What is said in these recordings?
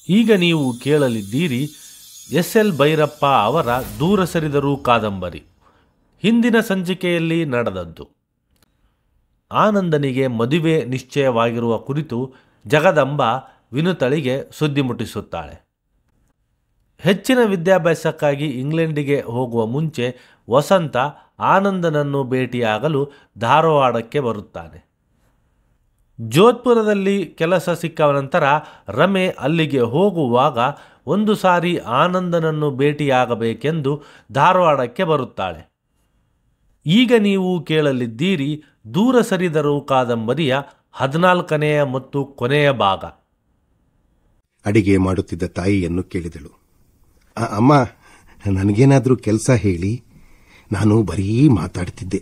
ಈಗ ನೀವು ಕೇಳಲಿದ್ದೀರಿ ಎಸ್.ಎಲ್. ಭೈರಪ್ಪ ಅವರ ದೂರ ಸರಿದರೂ ಕಾದಂಬರಿ. ಹಿಂದಿನ ಸಂಚಿಕೆಯಲ್ಲಿ ನಡೆದದ್ದು. ಆನಂದನಿಗೆ ಮದುವೆ ನಿಶ್ಚಯವಾಗಿರುವ ಕುರಿತು ಜಗದಂಬ ವಿನುತಳಿಗೆ ಸುದ್ದಿ ಮುಟ್ಟಿಸುತ್ತಾಳೆ. ಹೆಚ್ಚಿನ ವಿದ್ಯಾಭ್ಯಾಸಕ್ಕಾಗಿ ಇಂಗ್ಲೆಂಡಿಗೆ ಹೋಗುವ ಮುಂಚೆ ವಸಂತ ಆನಂದನನ್ನು ಭೇಟಿಯಾಗಲು ಧಾರವಾಡಕ್ಕೆ ಬರುತ್ತಾನೆ. ಜೋಧ್ಪುರದಲ್ಲಿ ಕೆಲಸ ಸಿಕ್ಕ ನಂತರ ರಮೆ ಅಲ್ಲಿಗೆ ಹೋಗುವಾಗ ಒಂದು ಸಾರಿ ಆನಂದನನ್ನು ಭೇಟಿಯಾಗಬೇಕೆಂದು ಧಾರವಾಡಕ್ಕೆ ಬರುತ್ತಾಳೆ. ಈಗ ನೀವು ಕೇಳಲಿದ್ದೀರಿ ದೂರ ಸರಿದರೂ ಕಾದಂಬರಿಯ 14ನೇ ಮತ್ತು ಕೊನೆಯ ಭಾಗ. ಅಡಿಗೆ ಮಾಡುತ್ತಿದ್ದ ತಾಯಿಯನ್ನು ಕೇಳಿದಳು. ಅಮ್ಮ, ನನಗೇನಾದರೂ ಕೆಲಸ ಹೇಳಿ, ನಾನು ಬರೀ ಮಾತಾಡ್ತಿದ್ದೆ.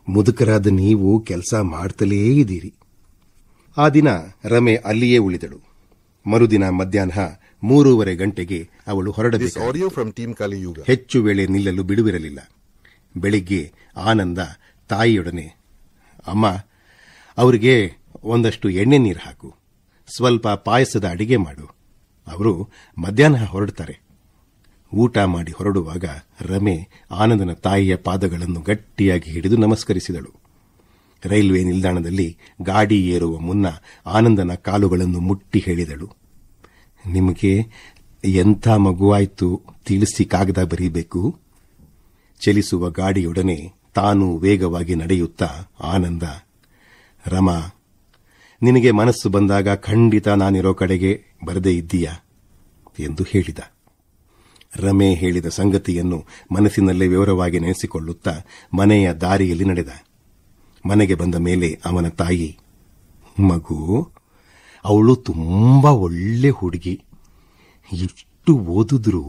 ಮುದುಕರಾದ ನೀವು ಕೆಲಸ ಮಾಡ್ತಲೇ ಇದ್ದೀರಿ. ಆ ದಿನ ರಮೆ ಅಲ್ಲಿಯೇ ಉಳಿದಳು. ಮರುದಿನ ಮಧ್ಯಾಹ್ನ 3:30 ಗಂಟೆಗೆ ಅವಳು ಹೊರಡಬೇಕು. ಹೆಚ್ಚು ವೇಳೆ ನಿಲ್ಲಲು ಬಿಡುವಿರಲಿಲ್ಲ. ಬೆಳಿಗ್ಗೆ ಆನಂದ ತಾಯಿಯೊಡನೆ, ಅಮ್ಮ, ಅವರಿಗೆ ಒಂದಷ್ಟು ಎಣ್ಣೆ ನೀರು ಹಾಕು, ಸ್ವಲ್ಪ ಪಾಯಸದ ಅಡಿಗೆ ಮಾಡು, ಅವರು ಮಧ್ಯಾಹ್ನ ಹೊರಡ್ತಾರೆ. ಊಟ ಮಾಡಿ ಹೊರಡುವಾಗ ರಮೆ ಆನಂದನ ತಾಯಿಯ ಪಾದಗಳನ್ನು ಗಟ್ಟಿಯಾಗಿ ಹಿಡಿದು ನಮಸ್ಕರಿಸಿದಳು. ರೈಲ್ವೆ ನಿಲ್ದಾಣದಲ್ಲಿ ಗಾಡಿ ಏರುವ ಮುನ್ನ ಆನಂದನ ಕಾಲುಗಳನ್ನು ಮುಟ್ಟಿ ಹೇಳಿದಳು, ನಿಮಗೆ ಎಂಥ ಮಗುವಾಯ್ತು ತಿಳಿಸಿ ಕಾಗದ ಬರೀಬೇಕು. ಚಲಿಸುವ ಗಾಡಿಯೊಡನೆ ತಾನು ವೇಗವಾಗಿ ನಡೆಯುತ್ತಾ ಆನಂದ, ರಮಾ, ನಿನಗೆ ಮನಸ್ಸು ಬಂದಾಗ ಖಂಡಿತ ನಾನಿರೋ ಕಡೆಗೆ ಬರದೇ ಇದ್ದೀಯಾ ಎಂದು ಹೇಳಿದ. ರಮೆ ಹೇಳಿದ ಸಂಗತಿಯನ್ನು ಮನಸ್ಸಿನಲ್ಲೇ ವಿವರವಾಗಿ ನೆನೆಸಿಕೊಳ್ಳುತ್ತಾ ಮನೆಯ ದಾರಿಯಲ್ಲಿ ನಡೆದ. ಮನೆಗೆ ಬಂದ ಮೇಲೆ ಅವನ ತಾಯಿ, ಮಗು, ಅವಳು ತುಂಬಾ ಒಳ್ಳೆ ಹುಡುಗಿ, ಎಷ್ಟು ಓದಿದ್ರೂ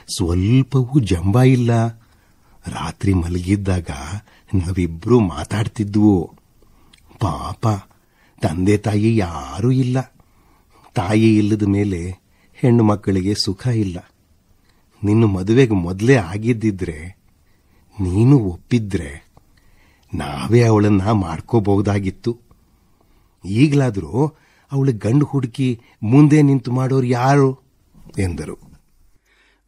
ಸ್ವಲ್ಪವೂ ಜಂಬ ಇಲ್ಲ. ರಾತ್ರಿ ಮಲಗಿದ್ದಾಗ ನಾವಿಬ್ರು ಮಾತಾಡ್ತಿದ್ವು. ಪಾಪ, ತಂದೆ ತಾಯಿ ಯಾರೂ ಇಲ್ಲ. ತಾಯಿ ಇಲ್ಲದ ಮೇಲೆ ಹೆಣ್ಣು ಮಕ್ಕಳಿಗೆ ಸುಖ ಇಲ್ಲ. ನಿನ್ನ ಮದುವೆಗೆ ಮೊದಲೇ ಆಗಿದ್ದಿದ್ರೆ, ನೀನು ಒಪ್ಪಿದ್ರೆ ನಾವೇ ಅವಳನ್ನ ಮಾಡ್ಕೋಬಹುದಾಗಿತ್ತು. ಈಗಲಾದರೂ ಅವಳ ಗಂಡು ಹುಡುಕಿ ಮುಂದೆ ನಿಂತು ಮಾಡೋರು ಯಾರು ಎಂದರು.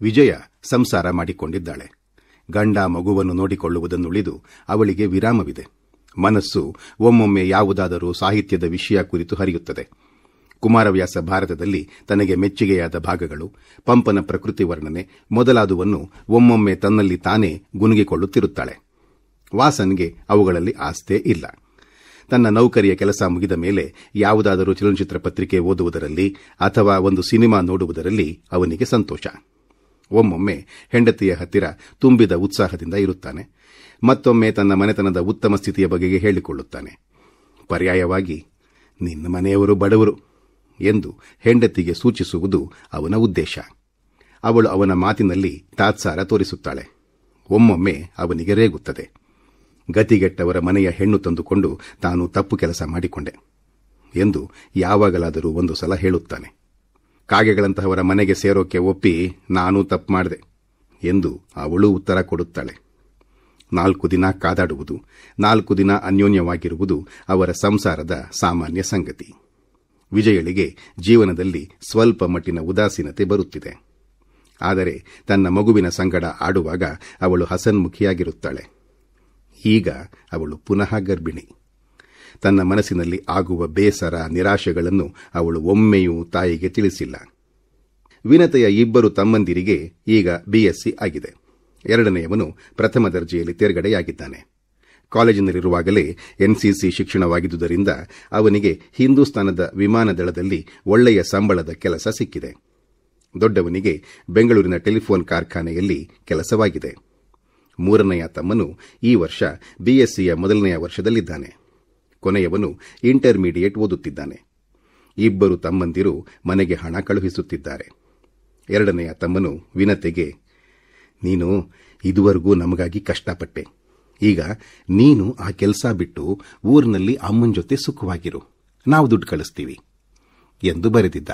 ವಿಜಯ ಸಂಸಾರ ಮಾಡಿಕೊಂಡಿದ್ದಾಳೆ. ಗಂಡ ಮಗುವನ್ನು ನೋಡಿಕೊಳ್ಳುವುದನ್ನುಳಿದು ಅವಳಿಗೆ ವಿರಾಮವಿದೆ. ಮನಸ್ಸು ಒಮ್ಮೊಮ್ಮೆ ಯಾವುದಾದರೂ ಸಾಹಿತ್ಯದ ವಿಷಯ ಕುರಿತು ಹರಿಯುತ್ತದೆ. ಕುಮಾರವ್ಯಾಸ ಭಾರತದಲ್ಲಿ ತನಗೆ ಮೆಚ್ಚುಗೆಯಾದ ಭಾಗಗಳು, ಪಂಪನ ಪ್ರಕೃತಿ ವರ್ಣನೆ ಮೊದಲಾದುವನ್ನು ಒಮ್ಮೊಮ್ಮೆ ತನ್ನಲ್ಲಿ ತಾನೇ ಗುನುಗಿಕೊಳ್ಳುತ್ತಿರುತ್ತಾಳೆ. ವಾಸನ್ಗೆ ಅವುಗಳಲ್ಲಿ ಆಸ್ಥೆ ಇಲ್ಲ. ತನ್ನ ನೌಕರಿಯ ಕೆಲಸ ಮುಗಿದ ಮೇಲೆ ಯಾವುದಾದರೂ ಚಲನಚಿತ್ರ ಪತ್ರಿಕೆ ಓದುವುದರಲ್ಲಿ ಅಥವಾ ಒಂದು ಸಿನಿಮಾ ನೋಡುವುದರಲ್ಲಿ ಅವನಿಗೆ ಸಂತೋಷ. ಒಮ್ಮೊಮ್ಮೆ ಹೆಂಡತಿಯ ಹತ್ತಿರ ತುಂಬಿದ ಉತ್ಸಾಹದಿಂದ ಇರುತ್ತಾನೆ. ಮತ್ತೊಮ್ಮೆ ತನ್ನ ಮನೆತನದ ಉತ್ತಮ ಸ್ಥಿತಿಯ ಬಗೆಗೆ ಹೇಳಿಕೊಳ್ಳುತ್ತಾನೆ. ಪರ್ಯಾಯವಾಗಿ, ನಿನ್ನ ಮನೆಯವರು ಬಡವರು ಎಂದು ಹೆಂಡತಿಗೆ ಸೂಚಿಸುವುದು ಅವನ ಉದ್ದೇಶ. ಅವಳು ಅವನ ಮಾತಿನಲ್ಲಿ ತಾತ್ಸಾರ ತೋರಿಸುತ್ತಾಳೆ. ಒಮ್ಮೊಮ್ಮೆ ಅವನಿಗೆ ರೇಗುತ್ತದೆ. ಗತಿಗೆಟ್ಟವರ ಮನೆಯ ಹೆಣ್ಣು ತಂದುಕೊಂಡು ತಾನು ತಪ್ಪು ಕೆಲಸ ಮಾಡಿಕೊಂಡೆ ಎಂದು ಯಾವಾಗಲಾದರೂ ಒಂದು ಸಲ ಹೇಳುತ್ತಾನೆ. ಕಾಗೆಗಳಂತಹವರ ಮನೆಗೆ ಸೇರೋಕೆ ಒಪ್ಪಿ ನಾನೂ ತಪ್ಪು ಮಾಡಿದೆ ಎಂದು ಅವಳು ಉತ್ತರ ಕೊಡುತ್ತಾಳೆ. 4 ದಿನ ಕಾದಾಡುವುದು, 4 ದಿನ ಅನ್ಯೋನ್ಯವಾಗಿರುವುದು ಅವರ ಸಂಸಾರದ ಸಾಮಾನ್ಯ ಸಂಗತಿ. ವಿಜಯಳಿಗೆ ಜೀವನದಲ್ಲಿ ಸ್ವಲ್ಪ ಮಟ್ಟಿನ ಉದಾಸೀನತೆ ಬರುತ್ತಿದೆ. ಆದರೆ ತನ್ನ ಮಗುವಿನ ಸಂಗಡ ಆಡುವಾಗ ಅವಳು ಹಸನ್ಮುಖಿಯಾಗಿರುತ್ತಾಳೆ. ಈಗ ಅವಳು ಪುನಃ ಗರ್ಭಿಣಿ. ತನ್ನ ಮನಸ್ಸಿನಲ್ಲಿ ಆಗುವ ಬೇಸರ, ನಿರಾಶೆಗಳನ್ನು ಅವಳು ಒಮ್ಮೆಯೂ ತಾಯಿಗೆ ತಿಳಿಸಿಲ್ಲ. ವಿನತೆಯ 2 ತಮ್ಮಂದಿರಿಗೆ ಈಗ ಬಿಎಸ್ಸಿ ಆಗಿದೆ. 2ನೇಯವನು ಪ್ರಥಮ ದರ್ಜೆಯಲ್ಲಿ ತೇರ್ಗಡೆಯಾಗಿದ್ದಾನೆ. ಕಾಲೇಜಿನಲ್ಲಿರುವಾಗಲೇ ಎನ್ಸಿಸಿ ಶಿಕ್ಷಣವಾಗಿದ್ದುದರಿಂದ ಅವನಿಗೆ ಹಿಂದೂಸ್ತಾನದ ವಿಮಾನ ದಳದಲ್ಲಿ ಒಳ್ಳೆಯ ಸಂಬಳದ ಕೆಲಸ ಸಿಕ್ಕಿದೆ. ದೊಡ್ಡವನಿಗೆ ಬೆಂಗಳೂರಿನ ಟೆಲಿಫೋನ್ ಕಾರ್ಖಾನೆಯಲ್ಲಿ ಕೆಲಸವಾಗಿದೆ. 3ನೇಯ ತಮ್ಮನು ಈ ವರ್ಷ ಬಿಎಸ್ಸಿಯ 1ನೇ ವರ್ಷದಲ್ಲಿದ್ದಾನೆ. ಕೊನೆಯವನು ಇಂಟರ್ಮೀಡಿಯೇಟ್ ಓದುತ್ತಿದ್ದಾನೆ. 2 ತಮ್ಮಂದಿರು ಮನೆಗೆ ಹಣ ಕಳುಹಿಸುತ್ತಿದ್ದಾರೆ. 2ನೇಯ ತಮ್ಮನು ವಿನತೆಗೆ, ನೀನು ಇದುವರೆಗೂ ನಮಗಾಗಿ ಕಷ್ಟಪಟ್ಟೆ, ಈಗ ನೀನು ಆ ಕೆಲಸ ಬಿಟ್ಟು ಊರಿನಲ್ಲಿ ಅಮ್ಮನ ಜೊತೆ ಸುಖವಾಗಿರು, ನಾವು ದುಡ್ಡು ಕಳಿಸ್ತೀವಿ ಎಂದು ಬರೆದಿದ್ದ.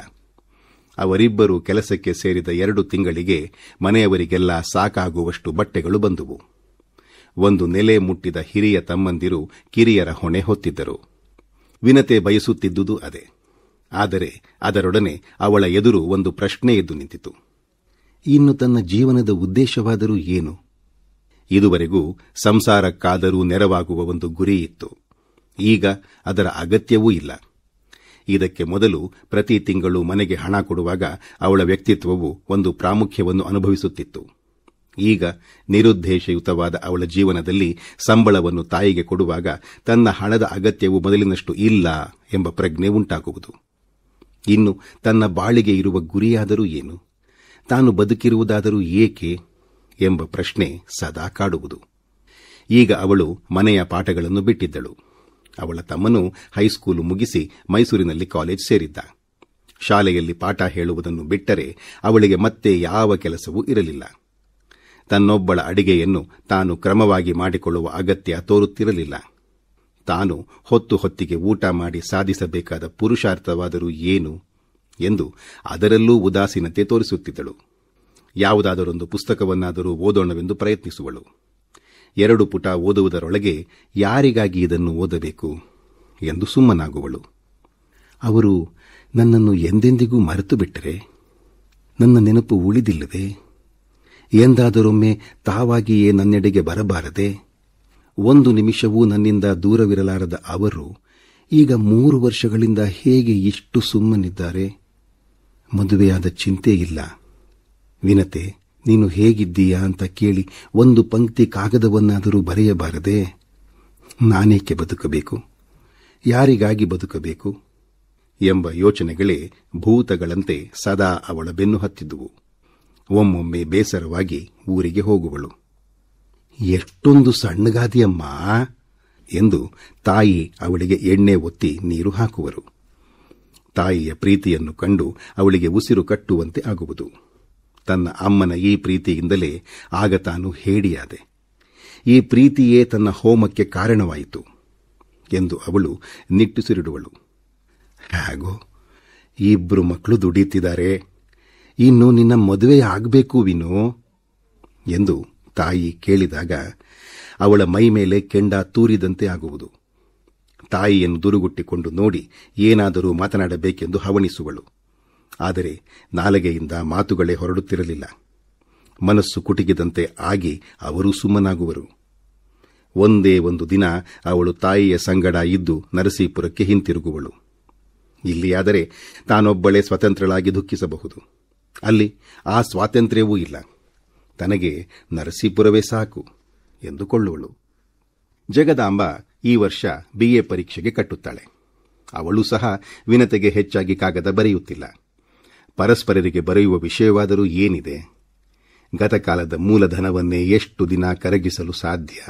ಅವರಿಬ್ಬರು ಕೆಲಸಕ್ಕೆ ಸೇರಿದ 2 ತಿಂಗಳಿಗೆ ಮನೆಯವರಿಗೆಲ್ಲ ಸಾಕಾಗುವಷ್ಟು ಬಟ್ಟೆಗಳು ಬಂದುವು. ಒಂದು ನೆಲೆ ಮುಟ್ಟಿದ ಹಿರಿಯ ತಮ್ಮಂದಿರು ಕಿರಿಯರ ಹೊಣೆ ಹೊತ್ತಿದ್ದರು. ವಿನತೆ ಬಯಸುತ್ತಿದ್ದುದು ಅದೇ. ಆದರೆ ಅದರೊಡನೆ ಅವಳ ಎದುರು ಒಂದು ಪ್ರಶ್ನೆ ಎದ್ದು ನಿಂತಿತು. ಇನ್ನು ತನ್ನ ಜೀವನದ ಉದ್ದೇಶವಾದರೂ ಏನು? ಇದುವರೆಗೂ ಸಂಸಾರಕ್ಕಾದರೂ ನೆರವಾಗುವ ಒಂದು ಗುರಿ ಇತ್ತು. ಈಗ ಅದರ ಅಗತ್ಯವೂ ಇಲ್ಲ. ಇದಕ್ಕೆ ಮೊದಲು ಪ್ರತಿ ತಿಂಗಳು ಮನೆಗೆ ಹಣ ಕೊಡುವಾಗ ಅವಳ ವ್ಯಕ್ತಿತ್ವವು ಒಂದು ಪ್ರಾಮುಖ್ಯವನ್ನು ಅನುಭವಿಸುತ್ತಿತ್ತು. ಈಗ ನಿರುದ್ದೇಶಯುತವಾದ ಅವಳ ಜೀವನದಲ್ಲಿ ಸಂಬಳವನ್ನು ತಾಯಿಗೆ ಕೊಡುವಾಗ ತನ್ನ ಹಣದ ಅಗತ್ಯವು ಮೊದಲಿನಷ್ಟು ಇಲ್ಲ ಎಂಬ ಪ್ರಜ್ಞೆ ಉಂಟಾಗುವುದು. ಇನ್ನು ತನ್ನ ಬಾಳಿಗೆ ಇರುವ ಗುರಿಯಾದರೂ ಏನು? ತಾನು ಬದುಕಿರುವುದಾದರೂ ಏಕೆ ಎಂಬ ಪ್ರಶ್ನೆ ಸದಾ ಕಾಡುವುದು. ಈಗ ಅವಳು ಮನೆಯ ಪಾಠಗಳನ್ನು ಬಿಟ್ಟಿದ್ದಳು. ಅವಳ ತಮ್ಮನು ಹೈಸ್ಕೂಲು ಮುಗಿಸಿ ಮೈಸೂರಿನಲ್ಲಿ ಕಾಲೇಜ್ ಸೇರಿದ್ದ. ಶಾಲೆಯಲ್ಲಿ ಪಾಠ ಹೇಳುವುದನ್ನು ಬಿಟ್ಟರೆ ಅವಳಿಗೆ ಮತ್ತೆ ಯಾವ ಕೆಲಸವೂ ಇರಲಿಲ್ಲ. ತನ್ನೊಬ್ಬಳ ಅಡಿಗೆಯನ್ನು ತಾನು ಕ್ರಮವಾಗಿ ಮಾಡಿಕೊಳ್ಳುವ ಅಗತ್ಯ ತೋರುತ್ತಿರಲಿಲ್ಲ. ತಾನು ಹೊತ್ತಿಗೆ ಊಟ ಮಾಡಿ ಸಾಧಿಸಬೇಕಾದ ಪುರುಷಾರ್ಥವಾದರೂ ಏನು ಎಂದು ಅದರಲ್ಲೂ ಉದಾಸೀನತೆ ತೋರಿಸುತ್ತಿದ್ದಳು. ಯಾವುದಾದರೊಂದು ಪುಸ್ತಕವನ್ನಾದರೂ ಓದೋಣವೆಂದು ಪ್ರಯತ್ನಿಸುವಳು. 2 ಪುಟ ಓದುವುದರೊಳಗೆ ಯಾರಿಗಾಗಿ ಇದನ್ನು ಓದಬೇಕು ಎಂದು ಸುಮ್ಮನಾಗುವಳು. ಅವರು ನನ್ನನ್ನು ಎಂದೆಂದಿಗೂ ಮರೆತು ಬಿಟ್ಟರೆ, ನನ್ನ ನೆನಪು ಉಳಿದಿಲ್ಲವೇ? ಎಂದಾದರೊಮ್ಮೆ ತಾವಾಗಿಯೇ ನನ್ನೆಡೆಗೆ ಬರಬಾರದೆ? 1 ನಿಮಿಷವೂ ನನ್ನಿಂದ ದೂರವಿರಲಾರದ ಅವರು ಈಗ 3 ವರ್ಷಗಳಿಂದ ಹೇಗೆ ಇಷ್ಟು ಸುಮ್ಮನಿದ್ದಾರೆ? ಮದುವೆಯಾದ ಚಿಂತೆ ಇಲ್ಲ. ವಿನತೆ, ನೀನು ಹೇಗಿದ್ದೀಯಾ ಅಂತ ಕೇಳಿ 1 ಪಂಕ್ತಿ ಕಾಗದವನ್ನಾದರೂ ಬರೆಯಬಾರದೆ? ನಾನೇಕೆ ಬದುಕಬೇಕು? ಯಾರಿಗಾಗಿ ಬದುಕಬೇಕು? ಎಂಬ ಯೋಚನೆಗಳೇ ಭೂತಗಳಂತೆ ಸದಾ ಅವಳ ಬೆನ್ನು ಹತ್ತಿದ್ದುವು. ಒಮ್ಮೊಮ್ಮೆ ಬೇಸರವಾಗಿ ಊರಿಗೆ ಹೋಗುವಳು. ಎಷ್ಟೊಂದು ಸಣ್ಣಗಾದಿಯಮ್ಮ ಎಂದು ತಾಯಿ ಅವಳಿಗೆ ಎಣ್ಣೆ ಒತ್ತಿ ನೀರು ಹಾಕುವರು. ತಾಯಿಯ ಪ್ರೀತಿಯನ್ನು ಕಂಡು ಅವಳಿಗೆ ಉಸಿರು ಕಟ್ಟುವಂತೆ ಆಗುವುದು. ತನ್ನ ಅಮ್ಮನ ಈ ಪ್ರೀತಿಯಿಂದಲೇ ಆಗ ತಾನು ಹೇಡಿಯಾದೆ. ಈ ಪ್ರೀತಿಯೇ ತನ್ನ ಹೋಮಕ್ಕೆ ಕಾರಣವಾಯಿತು ಎಂದು ಅವಳು ನಿಟ್ಟುಸಿರಿಡುವಳು. ಹೇಗೋ 2 ಮಕ್ಕಳು ದುಡಿಯುತ್ತಿದ್ದಾರೆ, ಇನ್ನು ನಿನ್ನ ಮದುವೆ ಆಗಬೇಕು ವಿನೋ ಎಂದು ತಾಯಿ ಕೇಳಿದಾಗ ಅವಳ ಮೈಮೇಲೆ ಕೆಂಡ ತೂರಿದಂತೆ ಆಗುವುದು. ತಾಯಿಯನ್ನು ದುರುಗುಟ್ಟಿಕೊಂಡು ನೋಡಿ ಏನಾದರೂ ಮಾತನಾಡಬೇಕೆಂದು ಹವಣಿಸುವಳು. ಆದರೆ ನಾಲಿಗೆಯಿಂದ ಮಾತುಗಳೇ ಹೊರಡುತ್ತಿರಲಿಲ್ಲ. ಮನಸ್ಸು ಕುಟುಕಿದಂತೆ ಆಗಿ ಅವರೂ ಸುಮ್ಮನಾಗುವರು. ಒಂದೇ ಒಂದು ದಿನ ಅವಳು ತಾಯಿಯ ಸಂಗಡ ಇದ್ದು ನರಸೀಪುರಕ್ಕೆ ಹಿಂತಿರುಗುವಳು. ಇಲ್ಲಿಯಾದರೆ ತಾನೊಬ್ಬಳೇ ಸ್ವತಂತ್ರಳಾಗಿ ದುಃಖಿಸಬಹುದು. ಅಲ್ಲಿ ಆ ಸ್ವಾತಂತ್ರ್ಯವೂ ಇಲ್ಲ. ತನಗೆ ನರಸೀಪುರವೇ ಸಾಕು ಎಂದುಕೊಳ್ಳುವಳು. ಜಗದಾಂಬ ಈ ವರ್ಷ BA ಪರೀಕ್ಷೆಗೆ ಕಟ್ಟುತ್ತಾಳೆ. ಅವಳು ಸಹ ವಿನತೆಗೆ ಹೆಚ್ಚಾಗಿ ಕಾಗದ ಬರೆಯುತ್ತಿಲ್ಲ. ಪರಸ್ಪರರಿಗೆ ಬರೆಯುವ ವಿಷಯವಾದರೂ ಏನಿದೆ? ಗತಕಾಲದ ಮೂಲಧನವನ್ನೇ ಎಷ್ಟು ದಿನ ಕರಗಿಸಲು ಸಾಧ್ಯ?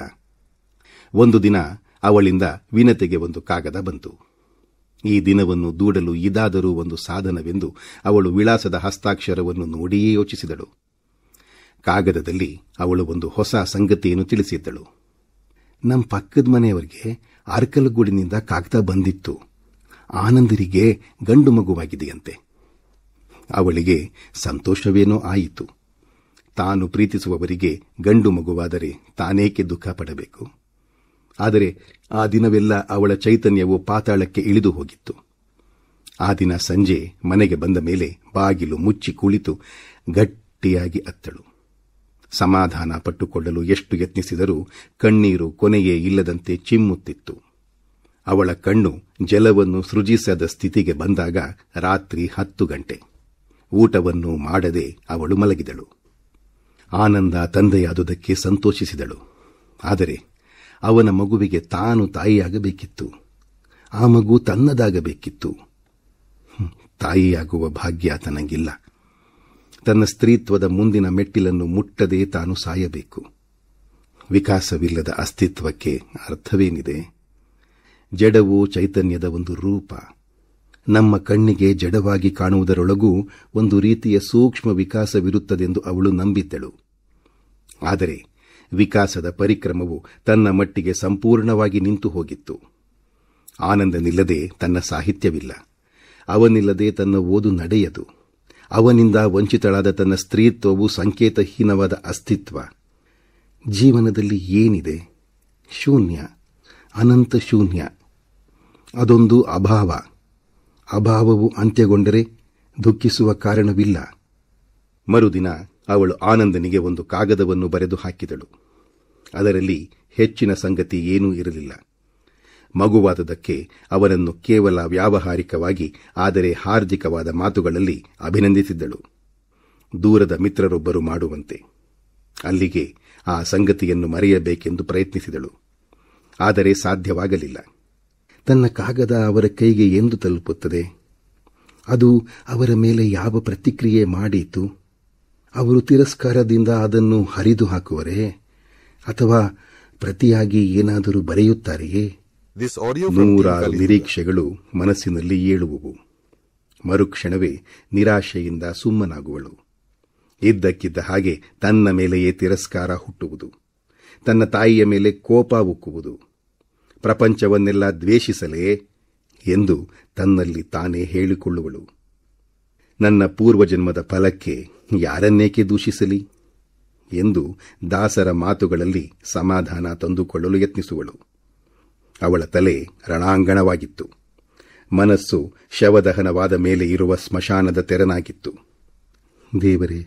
ಒಂದು ದಿನ ಅವಳಿಂದ ವಿನತೆಗೆ ಒಂದು ಕಾಗದ ಬಂತು. ಈ ದಿನವನ್ನು ದೂಡಲು ಇದಾದರೂ ಒಂದು ಸಾಧನವೆಂದು ಅವಳು ವಿಳಾಸದ ಹಸ್ತಾಕ್ಷರವನ್ನು ನೋಡಿಯೇ ಯೋಚಿಸಿದಳು. ಕಾಗದದಲ್ಲಿ ಅವಳು ಒಂದು ಹೊಸ ಸಂಗತಿಯನ್ನು ತಿಳಿಸಿದ್ದಳು. ನಮ್ಮ ಪಕ್ಕದ ಮನೆಯವರಿಗೆ ಅರ್ಕಲಗೂಡಿನಿಂದ ಕಾಗದ ಬಂದಿತ್ತು. ಆನಂದರಿಗೆ ಗಂಡು ಮಗುವಾಗಿದೆಯಂತೆ. ಅವಳಿಗೆ ಸಂತೋಷವೇನೋ ಆಯಿತು. ತಾನು ಪ್ರೀತಿಸುವವರಿಗೆ ಗಂಡು ಮಗುವಾದರೆ ತಾನೇಕೆ ದುಃಖ ಪಡಬೇಕು? ಆದರೆ ಆ ದಿನವೆಲ್ಲ ಅವಳ ಚೈತನ್ಯವು ಪಾತಾಳಕ್ಕೆ ಇಳಿದು ಹೋಗಿತ್ತು. ಆ ದಿನ ಸಂಜೆ ಮನೆಗೆ ಬಂದ ಮೇಲೆ ಬಾಗಿಲು ಮುಚ್ಚಿ ಕುಳಿತು ಗಟ್ಟಿಯಾಗಿ ಅತ್ತಳು. ಸಮಾಧಾನ ಪಟ್ಟುಕೊಳ್ಳಲು ಎಷ್ಟು ಯತ್ನಿಸಿದರೂ ಕಣ್ಣೀರು ಕೊನೆಯೇ ಇಲ್ಲದಂತೆ ಚಿಮ್ಮುತ್ತಿತ್ತು. ಅವಳ ಕಣ್ಣು ಜಲವನ್ನು ಸೃಜಿಸದ ಸ್ಥಿತಿಗೆ ಬಂದಾಗ ರಾತ್ರಿ 10 ಗಂಟೆ. ಊಟವನ್ನು ಮಾಡದೆ ಅವಳು ಮಲಗಿದಳು. ಆನಂದ ತಂದೆಯಾದುದಕ್ಕೆ ಸಂತೋಷಿಸಿದಳು. ಆದರೆ ಅವನ ಮಗುವಿಗೆ ತಾನು ತಾಯಿಯಾಗಬೇಕಿತ್ತು. ಆ ಮಗು ತನ್ನದಾಗಬೇಕಿತ್ತು. ತಾಯಿಯಾಗುವ ಭಾಗ್ಯ ತನಗಿಲ್ಲ. ತನ್ನ ಸ್ತ್ರೀತ್ವದ ಮುಂದಿನ ಮೆಟ್ಟಿಲನ್ನು ಮುಟ್ಟದೆ ತಾನು ಸಾಯಬೇಕು. ವಿಕಾಸವಿಲ್ಲದ ಅಸ್ತಿತ್ವಕ್ಕೆ ಅರ್ಥವೇನಿದೆ? ಜಡವು ಚೈತನ್ಯದ ಒಂದು ರೂಪ. ನಮ್ಮ ಕಣ್ಣಿಗೆ ಜಡವಾಗಿ ಕಾಣುವುದರೊಳಗೂ ಒಂದು ರೀತಿಯ ಸೂಕ್ಷ್ಮ ವಿಕಾಸವಿರುತ್ತದೆಂದು ಅವಳು ನಂಬಿದ್ದಳು. ಆದರೆ ವಿಕಾಸದ ಪರಿಕ್ರಮವು ತನ್ನ ಮಟ್ಟಿಗೆ ಸಂಪೂರ್ಣವಾಗಿ ನಿಂತು ಹೋಗಿತ್ತು. ಆನಂದನಿಲ್ಲದೆ ತನ್ನ ಸಾಹಿತ್ಯವಿಲ್ಲ. ಅವನಿಲ್ಲದೆ ತನ್ನ ಓದು ನಡೆಯದು. ಅವನಿಂದ ವಂಚಿತಳಾದ ತನ್ನ ಸ್ತ್ರೀತ್ವವು ಸಂಕೇತಹೀನವಾದ ಅಸ್ತಿತ್ವ. ಜೀವನದಲ್ಲಿ ಏನಿದೆ? ಶೂನ್ಯ, ಅನಂತ ಶೂನ್ಯ. ಅದೊಂದು ಅಭಾವ. ಅಭಾವವು ಅಂತ್ಯಗೊಂಡರೆ ದುಃಖಿಸುವ ಕಾರಣವಿಲ್ಲ. ಮರುದಿನ ಅವಳು ಆನಂದನಿಗೆ ಒಂದು ಕಾಗದವನ್ನು ಬರೆದು ಹಾಕಿದಳು. ಅದರಲ್ಲಿ ಹೆಚ್ಚಿನ ಸಂಗತಿ ಏನೂ ಇರಲಿಲ್ಲ. ಮಗುವಾದದಕ್ಕೆ ಅವನನ್ನು ಕೇವಲ ವ್ಯಾವಹಾರಿಕವಾಗಿ ಆದರೆ ಹಾರ್ದಿಕವಾದ ಮಾತುಗಳಲ್ಲಿ ಅಭಿನಂದಿಸಿದ್ದಳು, ದೂರದ ಮಿತ್ರರೊಬ್ಬರು ಮಾಡುವಂತೆ. ಅಲ್ಲಿಗೆ ಆ ಸಂಗತಿಯನ್ನು ಮರೆಯಬೇಕೆಂದು ಪ್ರಯತ್ನಿಸಿದಳು. ಆದರೆ ಸಾಧ್ಯವಾಗಲಿಲ್ಲ. ತನ್ನ ಕಾಗದ ಅವರ ಕೈಗೆ ಎಂದು ತಲುಪುತ್ತದೆ? ಅದು ಅವರ ಮೇಲೆ ಯಾವ ಪ್ರತಿಕ್ರಿಯೆ ಮಾಡೀತು? ಅವರು ತಿರಸ್ಕಾರದಿಂದ ಅದನ್ನು ಹರಿದು ಹಾಕುವರೇ, ಅಥವಾ ಪ್ರತಿಯಾಗಿ ಏನಾದರೂ ಬರೆಯುತ್ತಾರೆಯೇ? ನೂರಾರು ನಿರೀಕ್ಷೆಗಳು ಮನಸ್ಸಿನಲ್ಲಿ ಏಳುವುವು. ಮರುಕ್ಷಣವೇ ನಿರಾಶೆಯಿಂದ ಸುಮ್ಮನಾಗುವಳು. ಇದ್ದಕ್ಕಿದ್ದ ಹಾಗೆ ತನ್ನ ಮೇಲೆಯೇ ತಿರಸ್ಕಾರ ಹುಟ್ಟುವುದು. ತನ್ನ ತಾಯಿಯ ಮೇಲೆ ಕೋಪ ಉಕ್ಕುವುದು. ಪ್ರಪಂಚವನ್ನೆಲ್ಲ ದ್ವೇಷಿಸಲೇ ಎಂದು ತನ್ನಲ್ಲಿ ತಾನೇ ಹೇಳಿಕೊಳ್ಳುವಳು. ನನ್ನ ಪೂರ್ವಜನ್ಮದ ಫಲಕ್ಕೆ ಯಾರನ್ನೇಕೆ ದೂಷಿಸಲಿ ಎಂದು ದಾಸರ ಮಾತುಗಳಲ್ಲಿ ಸಮಾಧಾನ ತಂದುಕೊಳ್ಳಲು ಯತ್ನಿಸುವಳು. ಅವಳ ತಲೆ ರಣಾಂಗಣವಾಗಿತ್ತು. ಮನಸ್ಸು ಶವದಹನವಾದ ಮೇಲೆ ಇರುವ ಸ್ಮಶಾನದ ತೆರನಾಗಿತ್ತು. ದೇವರೇ,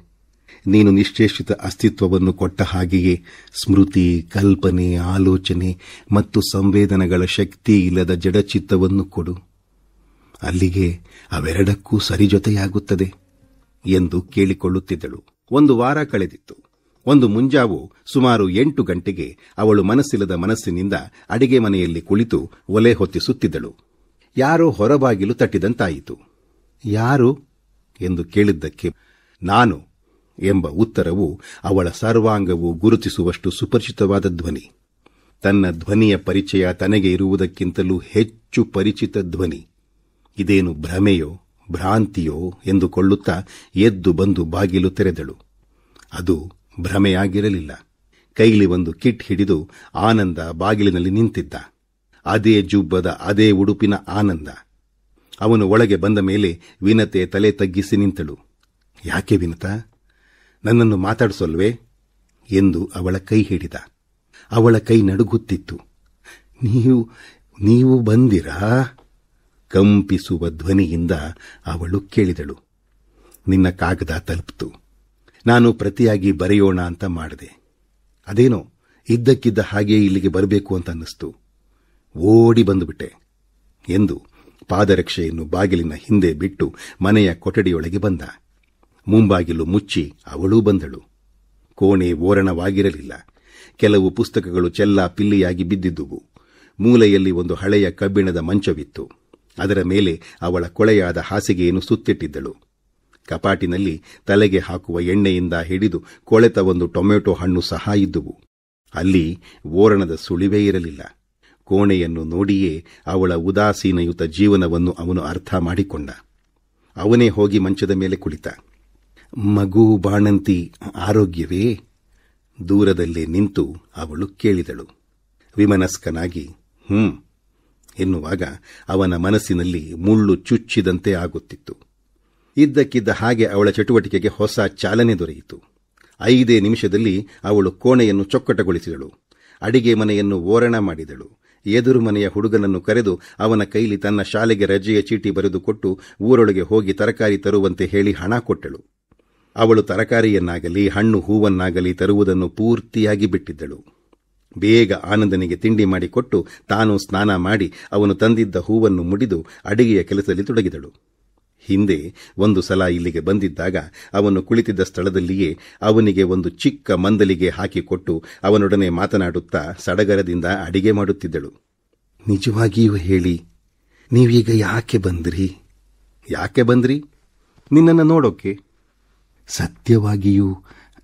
ನೀನು ನಿಶ್ಚೇಷಿತ ಅಸ್ತಿತ್ವವನ್ನು ಕೊಟ್ಟ ಹಾಗೆಯೇ ಸ್ಮೃತಿ, ಕಲ್ಪನೆ, ಆಲೋಚನೆ ಮತ್ತು ಸಂವೇದನೆಗಳ ಶಕ್ತಿ ಇಲ್ಲದ ಜಡಚಿತ್ತವನ್ನು ಕೊಡು. ಅಲ್ಲಿಗೆ ಅವೆರಡಕ್ಕೂ ಸರಿಜೊತೆಯಾಗುತ್ತದೆ ಎಂದು ಕೇಳಿಕೊಳ್ಳುತ್ತಿದ್ದಳು. ಒಂದು ವಾರ ಕಳೆದಿತ್ತು. ಒಂದು ಮುಂಜಾವು ಸುಮಾರು 8 ಗಂಟೆಗೆ ಅವಳು ಮನಸ್ಸಿಲ್ಲದ ಮನಸ್ಸಿನಿಂದ ಅಡಿಗೆ ಮನೆಯಲ್ಲಿ ಕುಳಿತು ಒಲೆ ಹೊತ್ತಿಸುತ್ತಿದ್ದಳು. ಯಾರೋ ಹೊರಬಾಗಿಲು ತಟ್ಟಿದಂತಾಯಿತು. ಯಾರು ಎಂದು ಕೇಳಿದ್ದಕ್ಕೆ ನಾನು ಎಂಬ ಉತ್ತರವು ಅವಳ ಸರ್ವಾಂಗವು ಗುರುತಿಸುವಷ್ಟು ಸುಪರಿಚಿತವಾದ ಧ್ವನಿ. ತನ್ನ ಧ್ವನಿಯ ಪರಿಚಯ ತನಗೆ ಇರುವುದಕ್ಕಿಂತಲೂ ಹೆಚ್ಚು ಪರಿಚಿತ ಧ್ವನಿ. ಇದೇನು ಭ್ರಮೆಯೋ ಭ್ರಾಂತಿಯೋ ಎಂದುಕೊಳ್ಳುತ್ತಾ ಎದ್ದು ಬಂದು ಬಾಗಿಲು ತೆರೆದಳು. ಅದು ಭ್ರಮೆಯಾಗಿರಲಿಲ್ಲ. ಕೈಲಿ ಒಂದು ಕಿಟ್ ಹಿಡಿದು ಆನಂದ ಬಾಗಿಲಿನಲ್ಲಿ ನಿಂತಿದ್ದ. ಅದೇ ಜುಬ್ಬದ ಅದೇ ಉಡುಪಿನ ಆನಂದ. ಅವನು ಒಳಗೆ ಬಂದ ಮೇಲೆ ವಿನತೆ ತಲೆ ತಗ್ಗಿಸಿ ನಿಂತಳು. ಯಾಕೆ ವಿನತಾ, ನನ್ನನ್ನು ಮಾತಾಡಿಸಲ್ವೇ ಎಂದು ಅವಳ ಕೈ ಹಿಡಿದ. ಅವಳ ಕೈ ನಡುಗುತ್ತಿತ್ತು. ನೀವು ಬಂದಿರಾ? ಕಂಪಿಸುವ ಧ್ವನಿಯಿಂದ ಅವಳು ಕೇಳಿದಳು. ನಿನ್ನ ಕಾಗದ ತಲುಪಿತು. ನಾನು ಪ್ರತಿಯಾಗಿ ಬರೆಯೋಣ ಅಂತ ಮಾಡಿದೆ. ಅದೇನೋ ಇದ್ದಕ್ಕಿದ್ದ ಹಾಗೆ ಇಲ್ಲಿಗೆ ಬರಬೇಕು ಅಂತ ಅನ್ನಿಸ್ತು. ಓಡಿ ಬಂದುಬಿಟ್ಟೆ ಎಂದು ಪಾದರಕ್ಷೆಯನ್ನು ಬಾಗಿಲಿನ ಹಿಂದೆ ಬಿಟ್ಟು ಮನೆಯ ಕೊಠಡಿಯೊಳಗೆ ಬಂದ. ಮುಂಬಾಗಿಲು ಮುಚ್ಚಿ ಅವಳೂ ಬಂದಳು. ಕೋಣೆ ಓರಣವಾಗಿರಲಿಲ್ಲ. ಕೆಲವು ಪುಸ್ತಕಗಳು ಚೆಲ್ಲಾ ಪಿಲ್ಲಿಯಾಗಿ ಬಿದ್ದಿದ್ದುವು. ಮೂಲೆಯಲ್ಲಿ ಒಂದು ಹಳೆಯ ಕಬ್ಬಿಣದ ಮಂಚವಿತ್ತು. ಅದರ ಮೇಲೆ ಅವಳ ಕೊಳೆಯಾದ ಹಾಸಿಗೆಯನ್ನು ಸುತ್ತಿಟ್ಟಿದ್ದಳು. ಕಪಾಟಿನಲ್ಲಿ ತಲೆಗೆ ಹಾಕುವ ಎಣ್ಣೆಯಿಂದ ಹಿಡಿದು ಕೊಳೆತ ಒಂದು ಟೊಮೆಟೊ ಹಣ್ಣು ಸಹ ಇದ್ದುವು. ಅಲ್ಲಿ ಓರಣದ ಸುಳಿವೇ ಇರಲಿಲ್ಲ. ಕೋಣೆಯನ್ನು ನೋಡಿಯೇ ಅವಳ ಉದಾಸೀನಯುತ ಜೀವನವನ್ನು ಅವನು ಅರ್ಥ ಮಾಡಿಕೊಂಡ. ಅವನೇ ಹೋಗಿ ಮಂಚದ ಮೇಲೆ ಕುಳಿತ. ಮಗು ಬಾಣಂತಿ ಆರೋಗ್ಯವೇ? ದೂರದಲ್ಲೇ ನಿಂತು ಅವಳು ಕೇಳಿದಳು. ವಿಮನಸ್ಕನಾಗಿ ಎನ್ನುವಾಗ ಅವನ ಮನಸ್ಸಿನಲ್ಲಿ ಮುಳ್ಳು ಚುಚ್ಚಿದಂತೆ ಆಗುತ್ತಿತ್ತು. ಇದ್ದಕ್ಕಿದ್ದ ಹಾಗೆ ಅವಳ ಚಟುವಟಿಕೆಗೆ ಹೊಸ ಚಾಲನೆ ದೊರೆಯಿತು. 5 ನಿಮಿಷದಲ್ಲಿ ಅವಳು ಕೋಣೆಯನ್ನು ಚೊಕ್ಕಟಗೊಳಿಸಿದಳು. ಅಡಿಗೆ ಮನೆಯನ್ನು ಓರಣ ಮಾಡಿದಳು. ಎದುರು ಮನೆಯ ಹುಡುಗನನ್ನು ಕರೆದು ಅವನ ಕೈಲಿ ತನ್ನ ಶಾಲೆಗೆ ರಜೆಯ ಚೀಟಿ ಬರೆದುಕೊಟ್ಟು ಊರೊಳಗೆ ಹೋಗಿ ತರಕಾರಿ ತರುವಂತೆ ಹೇಳಿ ಹಣ ಕೊಟ್ಟಳು. ಅವಳು ತರಕಾರಿಯನ್ನಾಗಲಿ ಹಣ್ಣು ಹೂವನ್ನಾಗಲಿ ತರುವುದನ್ನು ಪೂರ್ತಿಯಾಗಿ ಬಿಟ್ಟಿದ್ದಳು. ಬೇಗ ಆನಂದನಿಗೆ ತಿಂಡಿ ಮಾಡಿಕೊಟ್ಟು ತಾನು ಸ್ನಾನ ಮಾಡಿ ಅವನು ತಂದಿದ್ದ ಹೂವನ್ನು ಮುಡಿದು ಅಡಿಗೆಯ ಕೆಲಸದಲ್ಲಿ ತೊಡಗಿದಳು. ಹಿಂದೆ ಒಂದು ಸಲ ಇಲ್ಲಿಗೆ ಬಂದಿದ್ದಾಗ ಅವನು ಕುಳಿತಿದ್ದ ಸ್ಥಳದಲ್ಲಿಯೇ ಅವನಿಗೆ ಒಂದು ಚಿಕ್ಕ ಮಂದಲಿಗೆ ಹಾಕಿಕೊಟ್ಟು ಅವನೊಡನೆ ಮಾತನಾಡುತ್ತಾ ಸಡಗರದಿಂದ ಅಡಿಗೆ ಮಾಡುತ್ತಿದ್ದಳು. ನಿಜವಾಗಿಯೂ ಹೇಳಿ, ನೀವೀಗ ಯಾಕೆ ಬಂದ್ರಿ? ನಿನ್ನನ್ನು ನೋಡೋಕೆ. ಸತ್ಯವಾಗಿಯೂ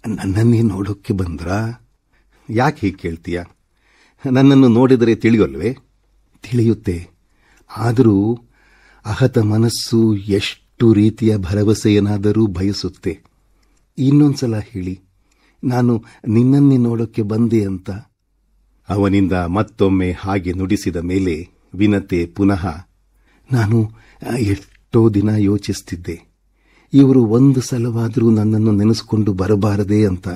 ನನ್ನನ್ನೇ ನೋಡೋಕ್ಕೆ ಬಂದ್ರಾ? ಯಾಕೆ ಹೀಗೆ ಕೇಳ್ತೀಯ? ನನ್ನನ್ನು ನೋಡಿದರೆ ತಿಳಿಯೋಲ್ವೇ? ತಿಳಿಯುತ್ತೆ. ಆದರೂ ಅಹತ ಮನಸ್ಸು ಎಷ್ಟು ರೀತಿಯ ಭರವಸೆಯನ್ನಾದರೂ ಬಯಸುತ್ತೆ. ಇನ್ನೊಂದ್ಸಲ ಹೇಳಿ, ನಾನು ನಿನ್ನನ್ನೇ ನೋಡೋಕ್ಕೆ ಬಂದೆ ಅಂತ. ಅವನಿಂದ ಮತ್ತೊಮ್ಮೆ ಹಾಗೆ ನುಡಿಸಿದ ಮೇಲೆ ವಿನತೆ ಪುನಃ, ನಾನು ಎಷ್ಟೋ ದಿನ ಯೋಚಿಸ್ತಿದ್ದೆ, ಇವರು ಒಂದು ಸಲವಾದರೂ ನನ್ನನ್ನು ನೆನೆಸ್ಕೊಂಡು ಬರಬಾರದೆ ಅಂತ.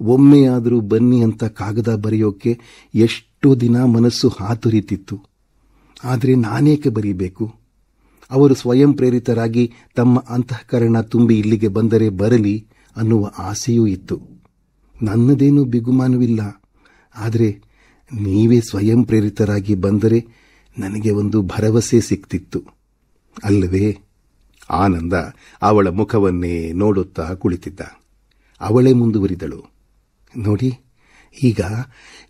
ಒಮ್ಮೆಯಾದರೂ ಬನ್ನಿ ಅಂತ ಕಾಗದ ಬರೆಯೋಕೆ ಎಷ್ಟೋ ದಿನ ಮನಸ್ಸು ಹಾತೊರಿತಿತ್ತು. ಆದರೆ ನಾನೇಕೆ ಬರೀಬೇಕು? ಅವರು ಸ್ವಯಂ ಪ್ರೇರಿತರಾಗಿ ತಮ್ಮ ಅಂತಃಕರಣ ತುಂಬಿ ಇಲ್ಲಿಗೆ ಬಂದರೆ ಬರಲಿ ಅನ್ನುವ ಆಸೆಯೂ ಇತ್ತು. ನನ್ನದೇನೂ ಬಿಗುಮಾನವಿಲ್ಲ. ಆದರೆ ನೀವೇ ಸ್ವಯಂ ಪ್ರೇರಿತರಾಗಿ ಬಂದರೆ ನನಗೆ ಒಂದು ಭರವಸೆ ಸಿಕ್ತಿತ್ತು ಅಲ್ಲವೇ? ಆನಂದ ಅವಳ ಮುಖವನ್ನೇ ನೋಡುತ್ತಾ ಕುಳಿತಿದ್ದ. ಅವಳೇ ಮುಂದುವರಿದಳು. ನೋಡಿ, ಈಗ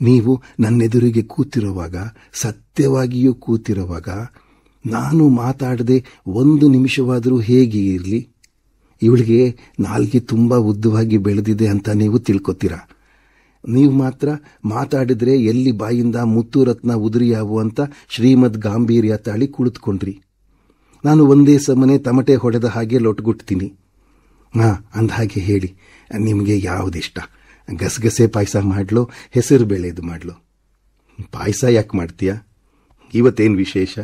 ನೀವು ನನ್ನೆದುರಿಗೆ ಕೂತಿರುವಾಗ, ಸತ್ಯವಾಗಿಯೂ ಕೂತಿರುವಾಗ, ನಾನು ಮಾತಾಡದೆ ಒಂದು ನಿಮಿಷವಾದರೂ ಹೇಗೆ ಇರಲಿ? ಇವಳಿಗೆ ನಾಲ್ಗೆ ತುಂಬ ಉದ್ದವಾಗಿ ಬೆಳೆದಿದೆ ಅಂತ ನೀವು ತಿಳ್ಕೊತೀರಾ. ನೀವು ಮಾತ್ರ ಮಾತಾಡಿದ್ರೆ ಎಲ್ಲಿ ಬಾಯಿಂದ ಮುತ್ತು ರತ್ನ ಉದುರಿಯಾವು ಅಂತ ಶ್ರೀಮದ್ ಗಾಂಭೀರ್ಯ ತಾಳಿ ಕುಳಿತುಕೊಂಡ್ರಿ. ನಾನು ಒಂದೇ ಸಮನೆ ತಮಟೆ ಹೊಡೆದ ಹಾಗೆ ಲೊಟ್ಗುಟ್ತೀನಿ. ಅಂದಹಾಗೆ ಹೇಳಿ, ನಿಮಗೆ ಯಾವುದಿಷ್ಟ? ಗಸಗಸೆ ಪಾಯಸ ಮಾಡ್ಲೋ, ಹೆಸರು ಬೇಳೆದು ಮಾಡ್ಲೋ? ಪಾಯಸ ಯಾಕೆ ಮಾಡ್ತೀಯಾ? ಇವತ್ತೇನು ವಿಶೇಷ?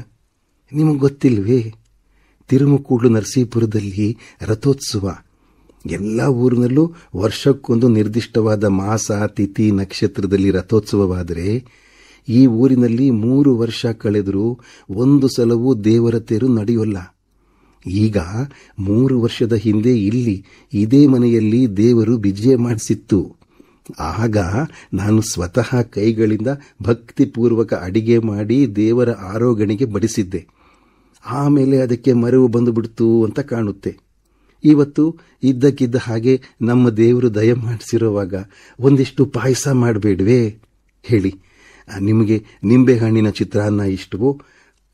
ನಿಮಗೆ ಗೊತ್ತಿಲ್ವೇ? ತಿರುಮುಕೂಡ್ಲು ನರಸೀಪುರದಲ್ಲಿ ರಥೋತ್ಸವ. ಎಲ್ಲ ಊರಿನಲ್ಲೂ ವರ್ಷಕ್ಕೊಂದು ನಿರ್ದಿಷ್ಟವಾದ ಮಾಸ, ತಿಥಿ, ನಕ್ಷತ್ರದಲ್ಲಿ ರಥೋತ್ಸವವಾದರೆ ಈ ಊರಿನಲ್ಲಿ 3 ವರ್ಷ ಕಳೆದರೂ ಒಂದು ಸಲವೂ ದೇವರ ತೇರು ನಡೆಯೋಲ್ಲ. ಈಗ 3 ವರ್ಷದ ಹಿಂದೆ ಇಲ್ಲಿ ಇದೇ ಮನೆಯಲ್ಲಿ ದೇವರು ವಿಜಯ ಮಾಡಿಸಿತ್ತು. ಆಗ ನಾನು ಸ್ವತಃ ಕೈಗಳಿಂದ ಭಕ್ತಿಪೂರ್ವಕ ಅಡಿಗೆ ಮಾಡಿ ದೇವರ ಆರೋಗಣೆಗೆ ಬಡಿಸಿದ್ದೆ. ಆಮೇಲೆ ಅದಕ್ಕೆ ಮರೆವು ಬಂದುಬಿಡ್ತು ಅಂತ ಕಾಣುತ್ತೆ. ಇವತ್ತು ಇದ್ದಕ್ಕಿದ್ದ ಹಾಗೆ ನಮ್ಮ ದೇವರು ದಯ ಮಾಡಿಸಿರುವಾಗ ಒಂದಿಷ್ಟು ಪಾಯಸ ಮಾಡಬೇಡ್ವೇ? ಹೇಳಿ, ನಿಮಗೆ ನಿಂಬೆಹಣ್ಣಿನ ಚಿತ್ರಾನ್ನ ಇಷ್ಟವೋ?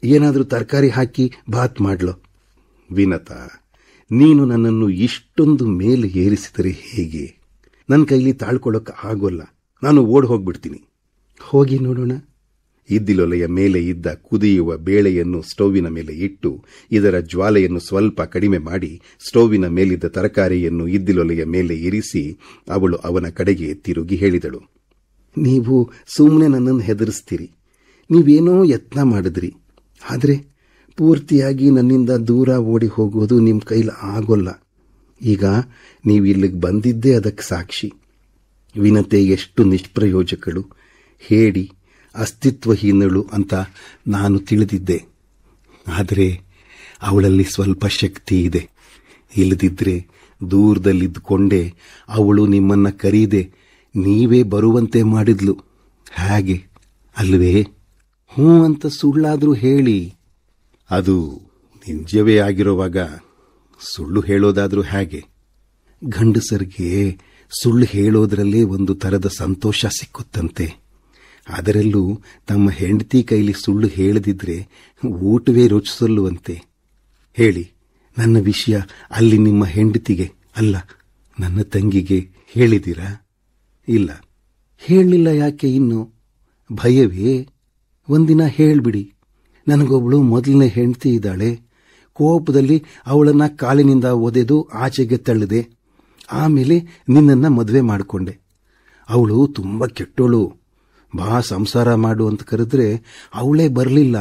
ಏನಾದರೂ ತರಕಾರಿ ಹಾಕಿ ಬಾತ್ ಮಾಡ್ಲೋ? ವಿನತಾ, ನೀನು ನನ್ನನ್ನು ಇಷ್ಟೊಂದು ಮೇಲೆ ಏರಿಸಿದರೆ ಹೇಗೆ? ನನ್ನ ಕೈಲಿ ತಾಳ್ಕೊಳ್ಳೋಕೆ ಆಗೋಲ್ಲ. ನಾನು ಓಡ್ ಹೋಗ್ಬಿಡ್ತೀನಿ. ಹೋಗಿ ನೋಡೋಣ. ಇದ್ದಿಲೊಲೆಯ ಮೇಲೆ ಇದ್ದ ಕುದಿಯುವ ಬೇಳೆಯನ್ನು ಸ್ಟೌವಿನ ಮೇಲೆ ಇಟ್ಟು ಇದರ ಜ್ವಾಲೆಯನ್ನು ಸ್ವಲ್ಪ ಕಡಿಮೆ ಮಾಡಿ ಸ್ಟೌವಿನ ಮೇಲಿದ್ದ ತರಕಾರಿಯನ್ನು ಇದ್ದಿಲೊಲೆಯ ಮೇಲೆ ಇರಿಸಿ ಅವಳು ಅವನ ಕಡೆಗೆ ತಿರುಗಿ ಹೇಳಿದಳು. ನೀವು ಸುಮ್ಮನೆ ನನ್ನನ್ನು ಹೆದರಿಸ್ತೀರಿ. ನೀವೇನೋ ಯತ್ನ ಮಾಡಿದ್ರಿ. ಆದರೆ ಪೂರ್ತಿಯಾಗಿ ನನ್ನಿಂದ ದೂರ ಓಡಿ ಹೋಗೋದು ನಿಮ್ಮ ಕೈಲಿ ಆಗೋಲ್ಲ. ಈಗ ನೀವು ಇಲ್ಲಿಗೆ ಬಂದಿದ್ದೇ ಅದಕ್ಕೆ ಸಾಕ್ಷಿ. ವಿನತೆ ಎಷ್ಟು ನಿಷ್ಪ್ರಯೋಜಕಳು, ಹೇಳಿ ಅಸ್ತಿತ್ವಹೀನಳು ಅಂತ ನಾನು ತಿಳಿದಿದ್ದೆ. ಆದರೆ ಅವಳಲ್ಲಿ ಸ್ವಲ್ಪ ಶಕ್ತಿ ಇದೆ. ಇಲ್ಲದಿದ್ದರೆ ದೂರದಲ್ಲಿದ್ದುಕೊಂಡೇ ಅವಳು ನಿಮ್ಮನ್ನ ಕರೀದೆ ನೀವೇ ಬರುವಂತೆ ಮಾಡಿದ್ಲು. ಹಾಗೆ ಅಲ್ವೇ? ಹ್ಞೂ ಅಂತ ಸುಳ್ಳಾದರೂ ಹೇಳಿ. ಅದು ನಿಜವೇ ಆಗಿರುವಾಗ ಸುಳ್ಳು ಹೇಳೋದಾದ್ರೂ ಹೇಗೆ? ಗಂಡಸರಿಗೆ ಸುಳ್ಳು ಹೇಳೋದ್ರಲ್ಲೇ ಒಂದು ಥರದ ಸಂತೋಷ ಸಿಕ್ಕುತ್ತಂತೆ. ಅದರಲ್ಲೂ ತಮ್ಮ ಹೆಂಡತಿ ಕೈಲಿ ಸುಳ್ಳು ಹೇಳದಿದ್ರೆ ಊಟವೇ ರುಚಿಸಲ್ಲುವಂತೆ. ಹೇಳಿ, ನನ್ನ ವಿಷಯ ಅಲ್ಲಿ ನಿಮ್ಮ ಹೆಂಡತಿಗೆ ಅಲ್ಲ, ನನ್ನ ತಂಗಿಗೆ ಹೇಳಿದಿರಾ? ಇಲ್ಲ. ಹೇಳಲಿಲ್ಲ ಯಾಕೆ? ಇನ್ನು ಭಯವೇ? ಒಂದಿನ ಹೇಳ್ಬಿಡಿ. ನನಗೊಬ್ಬಳು ಮೊದಲನೇ ಹೆಂಡತಿ ಇದ್ದಾಳೆ. ಕೋಪದಲ್ಲಿ ಅವಳನ್ನ ಕಾಲಿನಿಂದ ಒದೆದು ಆಚೆಗೆ ತಳ್ಳಿದೆ. ಆಮೇಲೆ ನಿನ್ನನ್ನು ಮದುವೆ ಮಾಡಿಕೊಂಡೆ. ಅವಳು ತುಂಬ ಕೆಟ್ಟೋಳು. ಬಾ ಸಂಸಾರ ಮಾಡು ಅಂತ ಕರೆದ್ರೆ ಅವಳೇ ಬರಲಿಲ್ಲ.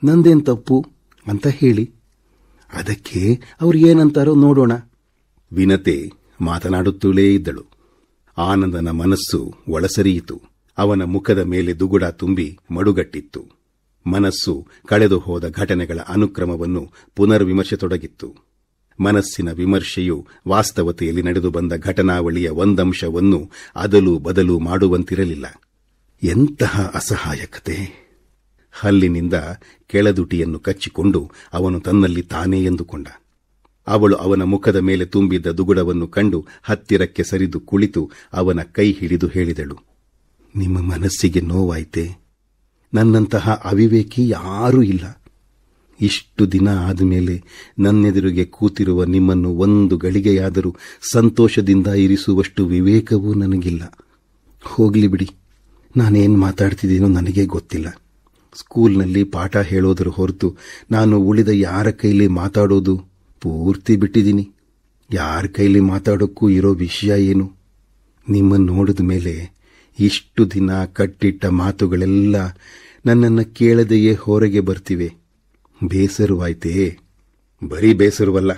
ನಂದೇನು ತಪ್ಪು ಅಂತ ಹೇಳಿ. ಅದಕ್ಕೆ ಅವ್ರು ಏನಂತಾರೋ ನೋಡೋಣ. ವಿನತೆ ಮಾತನಾಡುತ್ತಲೇ ಇದ್ದಳು. ಆನಂದನ ಮನಸ್ಸು ಒಳಸರಿಯಿತು. ಅವನ ಮುಖದ ಮೇಲೆ ದುಗುಡ ತುಂಬಿ ಮಡುಗಟ್ಟಿತ್ತು. ಮನಸ್ಸು ಕಳೆದು ಹೋದ ಘಟನೆಗಳ ಅನುಕ್ರಮವನ್ನು ಪುನರ್ವಿಮರ್ಶೆತೊಡಗಿತ್ತು. ಮನಸ್ಸಿನ ವಿಮರ್ಶೆಯು ವಾಸ್ತವತೆಯಲ್ಲಿ ನಡೆದು ಬಂದ ಘಟನಾವಳಿಯ ಒಂದಂಶವನ್ನು ಅದಲು ಬದಲು ಮಾಡುವಂತಿರಲಿಲ್ಲ. ಎಂತಹ ಅಸಹಾಯಕತೆ! ಹಲ್ಲಿನಿಂದ ಕೆಳದುಟಿಯನ್ನು ಕಚ್ಚಿಕೊಂಡು ಅವನು ತನ್ನಲ್ಲಿ ತಾನೇ ಎಂದುಕೊಂಡ. ಅವಳು ಅವನ ಮುಖದ ಮೇಲೆ ತುಂಬಿದ್ದ ದುಗುಡವನ್ನು ಕಂಡು ಹತ್ತಿರಕ್ಕೆ ಸರಿದು ಕುಳಿತು ಅವನ ಕೈ ಹಿಡಿದು ಹೇಳಿದಳು, ನಿಮ್ಮ ಮನಸ್ಸಿಗೆ ನೋವಾಯ್ತೆ? ನನ್ನಂತಹ ಅವಿವೇಕಿ ಯಾರೂ ಇಲ್ಲ. ಇಷ್ಟು ದಿನ ಆದಮೇಲೆ ನನ್ನೆದುರಿಗೆ ಕೂತಿರುವ ನಿಮ್ಮನ್ನು ಒಂದು ಗಳಿಗೆಯಾದರೂ ಸಂತೋಷದಿಂದ ಇರಿಸುವಷ್ಟು ವಿವೇಕವೂ ನನಗಿಲ್ಲ. ಹೋಗ್ಲಿ ಬಿಡಿ, ನಾನೇನು ಮಾತಾಡ್ತಿದ್ದೀನೋ ನನಗೇ ಗೊತ್ತಿಲ್ಲ. ಸ್ಕೂಲ್ನಲ್ಲಿ ಪಾಠ ಹೇಳೋದ್ರ ಹೊರತು ನಾನು ಉಳಿದ ಯಾರ ಕೈಲಿ ಮಾತಾಡೋದು ಪೂರ್ತಿ ಬಿಟ್ಟಿದ್ದೀನಿ. ಯಾರ ಕೈಲಿ ಮಾತಾಡೋಕ್ಕೂ ಇರೋ ವಿಷಯ ಏನು? ನಿಮ್ಮನ್ನು ನೋಡಿದ ಮೇಲೆ ಇಷ್ಟು ದಿನ ಕಟ್ಟಿಟ್ಟ ಮಾತುಗಳೆಲ್ಲ ನನ್ನನ್ನು ಕೇಳದೆಯೇ ಹೊರಗೆ ಬರ್ತಿವೆ. ಬೇಸರವಾಯ್ತೇ? ಬರೀ ಬೇಸರವಲ್ಲ,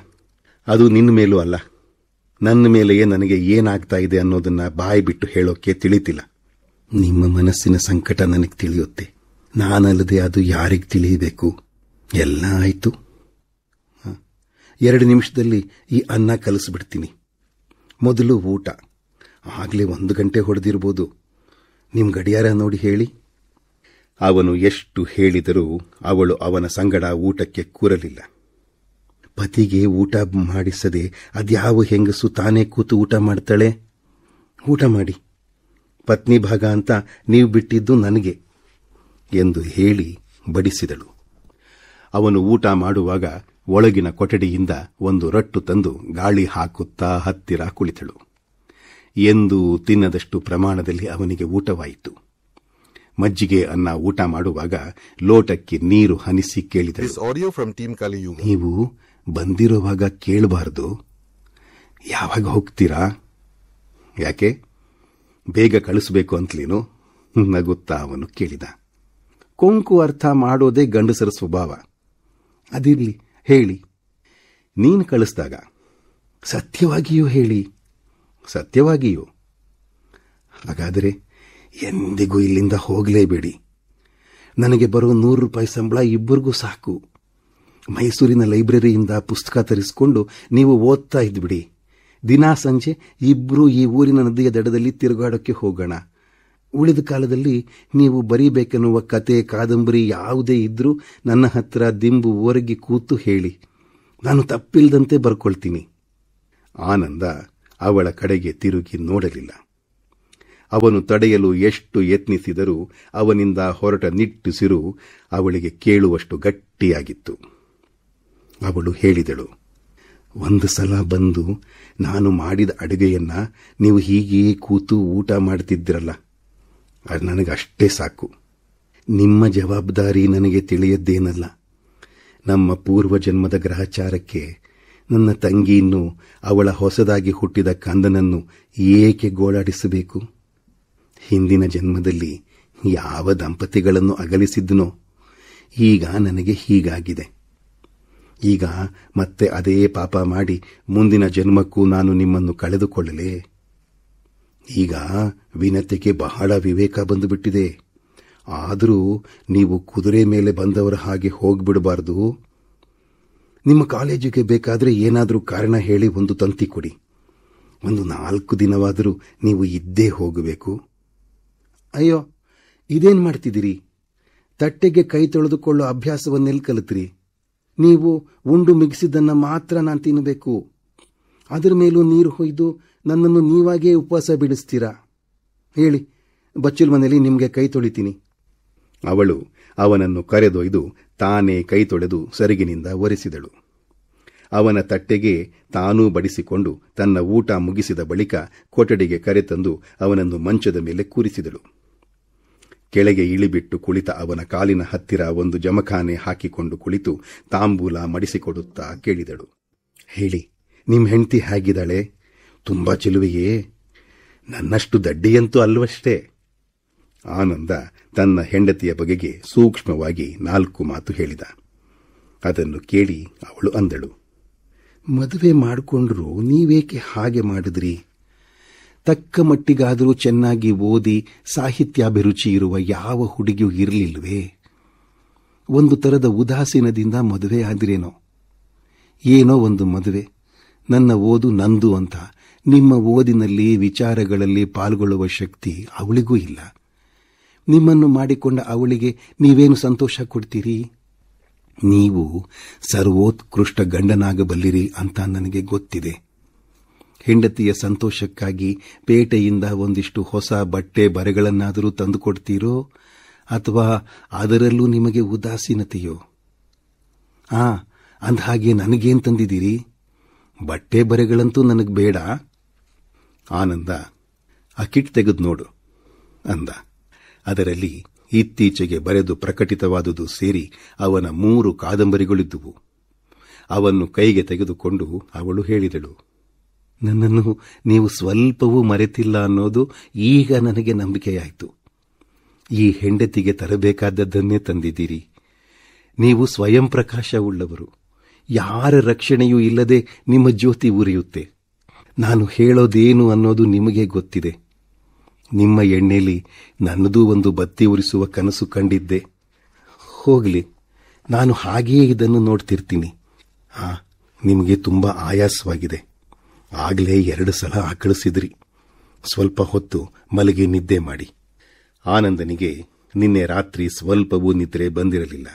ಅದು ನಿನ್ನ ಮೇಲೂ ಅಲ್ಲ, ನನ್ನ ಮೇಲೆಯೇ ನನಗೆ ಏನಾಗ್ತಾ ಇದೆ ಅನ್ನೋದನ್ನ ಬಾಯಿ ಬಿಟ್ಟು ಹೇಳೋಕೆ ತಿಳಿತಿಲ್ಲ. ನಿಮ್ಮ ಮನಸ್ಸಿನ ಸಂಕಟ ನನಗೆ ತಿಳಿಯುತ್ತೆ. ನಾನಲ್ಲದೆ ಅದು ಯಾರಿಗೆ ತಿಳಿಯಬೇಕು? ಎಲ್ಲ ಆಯ್ತು, 2 ನಿಮಿಷದಲ್ಲಿ ಈ ಅನ್ನ ಕಲಿಸ್ಬಿಡ್ತೀನಿ. ಮೊದಲು ಊಟ. ಆಗಲೇ 1 ಗಂಟೆ ಹೊಡೆದಿರ್ಬೋದು. ನಿಮ್ಮ ಗಡಿಯಾರ ನೋಡಿ ಹೇಳಿ. ಅವನು ಎಷ್ಟು ಹೇಳಿದರೂ ಅವಳು ಅವನ ಸಂಗಡ ಊಟಕ್ಕೆ ಕೂರಲಿಲ್ಲ. ಪತಿಗೆ ಊಟ ಮಾಡಿಸದೆ ಅದ್ಯಾವ ಹೆಂಗಸು ತಾನೇ ಕೂತು ಊಟ ಮಾಡ್ತಾಳೆ? ಊಟ ಮಾಡಿ, ಪತ್ನಿ ಭಾಗ ಅಂತ ನೀವು ಬಿಟ್ಟಿದ್ದು ನನಗೆ ಎಂದು ಹೇಳಿ ಬಡಿಸಿದಳು. ಅವನು ಊಟ ಮಾಡುವಾಗ ಒಳಗಿನ ಕೊಠಡಿಯಿಂದ ಒಂದು ರಟ್ಟು ತಂದು ಗಾಳಿ ಹಾಕುತ್ತಾ ಹತ್ತಿರ ಕುಳಿತಳು. ಎಂದೂ ತಿನ್ನದಷ್ಟು ಪ್ರಮಾಣದಲ್ಲಿ ಅವನಿಗೆ ಊಟವಾಯಿತು. ಮಜ್ಜಿಗೆ ಅನ್ನ ಊಟ ಮಾಡುವಾಗ ಲೋಟಕ್ಕೆ ನೀರು ಹನಿಸಿ ಕೇಳಿದಳು, ನೀವು ಬಂದಿರುವಾಗ ಕೇಳಬಾರದು? ಯಾವಾಗ ಹೋಗ್ತೀರಾ? ಯಾಕೆ, ಬೇಗ ಕಳಿಸ್ಬೇಕು ಅಂತಲೇನು? ನಗುತ್ತಾ ಅವನು ಕೇಳಿದ. ಕೊಂಕು ಅರ್ಥ ಮಾಡೋದೇ ಗಂಡಸರ ಸ್ವಭಾವ. ಅದಿರ್ಲಿ, ಹೇಳಿ. ನೀನು ಕಳಿಸ್ದಾಗ ಸತ್ಯವಾಗಿಯೂ ಹೇಳಿ. ಸತ್ಯವಾಗಿಯೂ? ಹಾಗಾದರೆ ಎಂದಿಗೂ ಇಲ್ಲಿಂದ ಹೋಗಲೇಬೇಡಿ. ನನಗೆ ಬರೋ 100 ರೂಪಾಯಿ ಸಂಬಳ ಇಬ್ಬರಿಗೂ ಸಾಕು. ಮೈಸೂರಿನ ಲೈಬ್ರರಿಯಿಂದ ಪುಸ್ತಕ ತರಿಸಿಕೊಂಡು ನೀವು ಓದ್ತಾ ಇದ್ಬಿಡಿ. ದಿನಾ ಸಂಜೆ ಇಬ್ಬರೂ ಈ ಊರಿನ ನದಿಯ ದಡದಲ್ಲಿ ತಿರುಗಾಡೋಕ್ಕೆ ಹೋಗೋಣ. ಉಳಿದ ಕಾಲದಲ್ಲಿ ನೀವು ಬರೀಬೇಕೆನ್ನುವ ಕತೆ, ಕಾದಂಬರಿ ಯಾವುದೇ ಇದ್ರೂ ನನ್ನ ಹತ್ರ ದಿಂಬು ಓರಗಿ ಕೂತು ಹೇಳಿ. ನಾನು ತಪ್ಪಿಲ್ಲದಂತೆ ಬರ್ಕೊಳ್ತೀನಿ. ಆನಂದ ಅವಳ ಕಡೆಗೆ ತಿರುಗಿ ನೋಡಲಿಲ್ಲ. ಅವನು ತಡೆಯಲು ಎಷ್ಟು ಯತ್ನಿಸಿದರೂ ಅವನಿಂದ ಹೊರಟ ನಿಟ್ಟುಸಿರು ಅವಳಿಗೆ ಕೇಳುವಷ್ಟು ಗಟ್ಟಿಯಾಗಿತ್ತು. ಅವಳು ಹೇಳಿದಳು, 1 ಸಲ ಬಂದು ನಾನು ಮಾಡಿದ ಅಡುಗೆಯನ್ನ ನೀವು ಹೀಗೆಯೇ ಕೂತು ಊಟ ಮಾಡ್ತಿದ್ದಿರಲ್ಲ, ಅದು ನನಗಷ್ಟೇ ಸಾಕು. ನಿಮ್ಮ ಜವಾಬ್ದಾರಿ ನನಗೆ ತಿಳಿಯದ್ದೇನಲ್ಲ. ನಮ್ಮ ಪೂರ್ವಜನ್ಮದ ಗ್ರಹಚಾರಕ್ಕೆ ನನ್ನ ತಂಗಿಯನ್ನು, ಅವಳ ಹೊಸದಾಗಿ ಹುಟ್ಟಿದ ಕಂದನನ್ನು ಏಕೆ ಗೋಳಾಡಿಸಬೇಕು? ಹಿಂದಿನ ಜನ್ಮದಲ್ಲಿ ಯಾವ ದಂಪತಿಗಳನ್ನು ಅಗಲಿಸಿದ್ದನೋ ಈಗ ನನಗೆ ಹೀಗಾಗಿದೆ. ಈಗ ಮತ್ತೆ ಅದೇ ಪಾಪ ಮಾಡಿ ಮುಂದಿನ ಜನ್ಮಕ್ಕೂ ನಾನು ನಿಮ್ಮನ್ನು ಕಳೆದುಕೊಳ್ಳಲೇ? ಈಗ ವಿನತೆಗೆ ಬಹಳ ವಿವೇಕ ಬಂದುಬಿಟ್ಟಿದೆ. ಆದರೂ ನೀವು ಕುದುರೆ ಮೇಲೆ ಬಂದವರ ಹಾಗೆ ಹೋಗ್ಬಿಡಬಾರದು. ನಿಮ್ಮ ಕಾಲೇಜಿಗೆ ಬೇಕಾದರೆ ಏನಾದರೂ ಕಾರಣ ಹೇಳಿ ಒಂದು ತಂತಿ ಕೊಡಿ. ಒಂದು 4 ದಿನವಾದರೂ ನೀವು ಇದ್ದೇ ಹೋಗಬೇಕು. ಅಯ್ಯೋ, ಇದೇನು ಮಾಡ್ತಿದ್ದೀರಿ? ತಟ್ಟೆಗೆ ಕೈ ತೊಳೆದುಕೊಳ್ಳೋ ಅಭ್ಯಾಸವನ್ನೆಲ್ಲಿ ಕಲಿತ್ರಿ? ನೀವು ಉಂಡು ಮಿಗಿಸಿದ್ದನ್ನು ಮಾತ್ರ ನಾನು ತಿನ್ನಬೇಕು. ಅದರ ಮೇಲೂ ನೀರು ಹೊಯ್ದು ನನ್ನನ್ನು ನೀವಾಗೇ ಉಪವಾಸ ಬಿಡಿಸ್ತೀರಾ? ಹೇಳಿ, ಬಚ್ಚಲ ಮನೆಯಲ್ಲಿ ನಿಮಗೆ ಕೈ ತೊಳಿತೀನಿ. ಅವಳು ಅವನನ್ನು ಕರೆದೊಯ್ದು ತಾನೇ ಕೈ ತೊಳೆದು ಸೆರಗಿನಿಂದ ಒರೆಸಿದಳು. ಅವನ ತಟ್ಟೆಗೆ ತಾನೂ ಬಡಿಸಿಕೊಂಡು ತನ್ನ ಊಟ ಮುಗಿಸಿದ ಬಳಿಕ ಕೊಠಡಿಗೆ ಕರೆತಂದು ಅವನನ್ನು ಮಂಚದ ಮೇಲೆ ಕೂರಿಸಿದಳು. ಕೆಳಗೆ ಇಳಿಬಿಟ್ಟು ಕುಳಿತ ಅವನ ಕಾಲಿನ ಹತ್ತಿರ ಒಂದು ಜಮಖಾನೆ ಹಾಕಿಕೊಂಡು ಕುಳಿತು ತಾಂಬೂಲ ಮಡಿಸಿಕೊಡುತ್ತಾ ಕೇಳಿದಳು, ಹೇಳಿ, ನಿಮ್ಮ ಹೆಂಡತಿ ಹೇಗಿದ್ದಾಳೆ? ತುಂಬಾ ಚೆಲುವೆಯೇ? ನನ್ನಷ್ಟು ದಡ್ಡಿಯಂತೂ ಅಲ್ವಷ್ಟೇ. ಆನಂದ ತನ್ನ ಹೆಂಡತಿಯ ಬಗೆಗೆ ಸೂಕ್ಷ್ಮವಾಗಿ 4 ಮಾತು ಹೇಳಿದ. ಅದನ್ನು ಕೇಳಿ ಅವಳು ಅಂದಳು, ಮದುವೆ ಮಾಡಿಕೊಂಡ್ರು ನೀವೇಕೆ ಹಾಗೆ ಮಾಡಿದ್ರಿ? ತಕ್ಕ ಮಟ್ಟಿಗಾದರೂ ಚೆನ್ನಾಗಿ ಓದಿ ಸಾಹಿತ್ಯಾಭಿರುಚಿ ಇರುವ ಯಾವ ಹುಡುಗಿಯೂ ಇರಲಿಲ್ವೇ? ಒಂದು ತರದ ಉದಾಸೀನದಿಂದ ಮದುವೆ ಆದ್ರೇನೋ? ಏನೋ ಒಂದು ಮದುವೆ, ನನ್ನ ಓದು ನಂದು ಅಂತ ನಿಮ್ಮ ಓದಿನಲ್ಲಿ ವಿಚಾರಗಳಲ್ಲಿ ಪಾಲ್ಗೊಳ್ಳುವ ಶಕ್ತಿ ಅವಳಿಗೂ ಇಲ್ಲ. ನಿಮ್ಮನ್ನು ಮಾಡಿಕೊಂಡ ಅವಳಿಗೆ ನೀವೇನು ಸಂತೋಷ ಕೊಡ್ತೀರಿ? ನೀವು ಸರ್ವೋತ್ಕೃಷ್ಟ ಗಂಡನಾಗಬಲ್ಲಿರಿ ಅಂತ ನನಗೆ ಗೊತ್ತಿದೆ. ಹೆಂಡತಿಯ ಸಂತೋಷಕ್ಕಾಗಿ ಪೇಟೆಯಿಂದ ಒಂದಿಷ್ಟು ಹೊಸ ಬಟ್ಟೆ ಬರೆಗಳನ್ನಾದರೂ ತಂದುಕೊಡ್ತೀರೋ ಅಥವಾ ಅದರಲ್ಲೂ ನಿಮಗೆ ಉದಾಸೀನತೆಯೋ? ಅಂದಹಾಗೆ ನನಗೇನು ತಂದಿದ್ದೀರಿ? ಬಟ್ಟೆ ಬರೆಗಳಂತೂ ನನಗೆ ಬೇಡ. ಆನಂದ ಆ ಕಿಟ್ ತೆಗೆದು ನೋಡು ಅಂದ. ಅದರಲ್ಲಿ ಇತ್ತೀಚೆಗೆ ಬರೆದು ಪ್ರಕಟಿತವಾದುದು ಸೇರಿ ಅವನ 3 ಕಾದಂಬರಿಗಳಿದ್ದುವು. ಅವನ್ನು ಕೈಗೆ ತೆಗೆದುಕೊಂಡು ಅವಳು ಹೇಳಿದಳು, ನನ್ನನ್ನು ನೀವು ಸ್ವಲ್ಪವೂ ಮರೆತಿಲ್ಲ ಅನ್ನೋದು ಈಗ ನನಗೆ ನಂಬಿಕೆಯಾಯಿತು. ಈ ಹೆಂಡತಿಗೆ ತರಬೇಕಾದದ್ದನ್ನೇ ತಂದಿದ್ದೀರಿ. ನೀವು ಸ್ವಯಂ ಪ್ರಕಾಶವುಳ್ಳವರು. ಯಾರ ರಕ್ಷಣೆಯೂ ಇಲ್ಲದೆ ನಿಮ್ಮ ಜ್ಯೋತಿ ಉರಿಯುತ್ತೆ. ನಾನು ಹೇಳೋದೇನು ಅನ್ನೋದು ನಿಮಗೆ ಗೊತ್ತಿದೆ. ನಿಮ್ಮ ಎಣ್ಣೆಲಿ ನನ್ನದೂ ಒಂದು ಬತ್ತಿ ಉರಿಸುವ ಕನಸು ಕಂಡಿದ್ದೆ. ಹೋಗಲಿ, ನಾನು ಹಾಗೆಯೇ ಇದನ್ನು ನೋಡ್ತಿರ್ತೀನಿ. ನಿಮಗೆ ತುಂಬ ಆಯಾಸವಾಗಿದೆ. ಆಗಲೇ 2 ಸಲ ಆಕಳಿಸಿದ್ರಿ. ಸ್ವಲ್ಪ ಹೊತ್ತು ಮಲಗಿ ನಿದ್ದೆ ಮಾಡಿ. ಆನಂದನಿಗೆ ನಿನ್ನೆ ರಾತ್ರಿ ಸ್ವಲ್ಪವೂ ನಿದ್ರೆ ಬಂದಿರಲಿಲ್ಲ.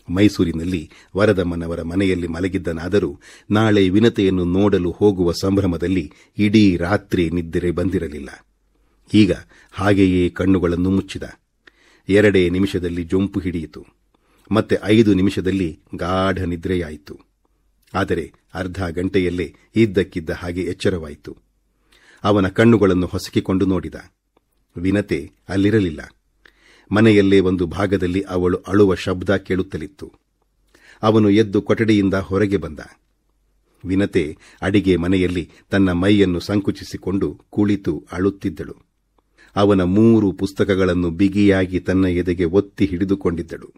ಮೈಸೂರಿನಲ್ಲಿ ವರದಮ್ಮನವರ ಮನೆಯಲ್ಲಿ ಮಲಗಿದ್ದನಾದರೂ ನಾಳೆ ವಿನತೆಯನ್ನು ನೋಡಲು ಹೋಗುವ ಸಂಭ್ರಮದಲ್ಲಿ ಇಡೀ ರಾತ್ರಿ ನಿದ್ರೆ ಬಂದಿರಲಿಲ್ಲ. ಈಗ ಹಾಗೆಯೇ ಕಣ್ಣುಗಳನ್ನು ಮುಚ್ಚಿದ. 2 ನಿಮಿಷದಲ್ಲಿ ಜೊಂಪು ಹಿಡಿಯಿತು. ಮತ್ತೆ 5 ನಿಮಿಷದಲ್ಲಿ ಗಾಢ ನಿದ್ರೆಯಾಯಿತು. ಆದರೆ ಅರ್ಧ ಗಂಟೆಯಲ್ಲೇ ಇದ್ದಕ್ಕಿದ್ದ ಹಾಗೆ ಎಚ್ಚರವಾಯಿತು. ಅವನ ಕಣ್ಣುಗಳನ್ನು ಹೊಸಕಿಕೊಂಡು ನೋಡಿದ. ವಿನತೆ ಅಲ್ಲಿರಲಿಲ್ಲ. ಮನೆಯಲ್ಲೇ ಒಂದು ಭಾಗದಲ್ಲಿ ಅವಳು ಅಳುವ ಶಬ್ದ ಕೇಳುತ್ತಲಿತ್ತು. ಅವನು ಎದ್ದು ಕೊಠಡಿಯಿಂದ ಹೊರಗೆ ಬಂದ. ವಿನತೆ ಅಡಿಗೆ ಮನೆಯಲ್ಲಿ ತನ್ನ ಮೈಯನ್ನು ಸಂಕುಚಿಸಿಕೊಂಡು ಕುಳಿತು ಅಳುತ್ತಿದ್ದಳು. ಅವನ 3 ಪುಸ್ತಕಗಳನ್ನು ಬಿಗಿಯಾಗಿ ತನ್ನ ಎದೆಗೆ ಒತ್ತಿ ಹಿಡಿದುಕೊಂಡಿದ್ದಳು.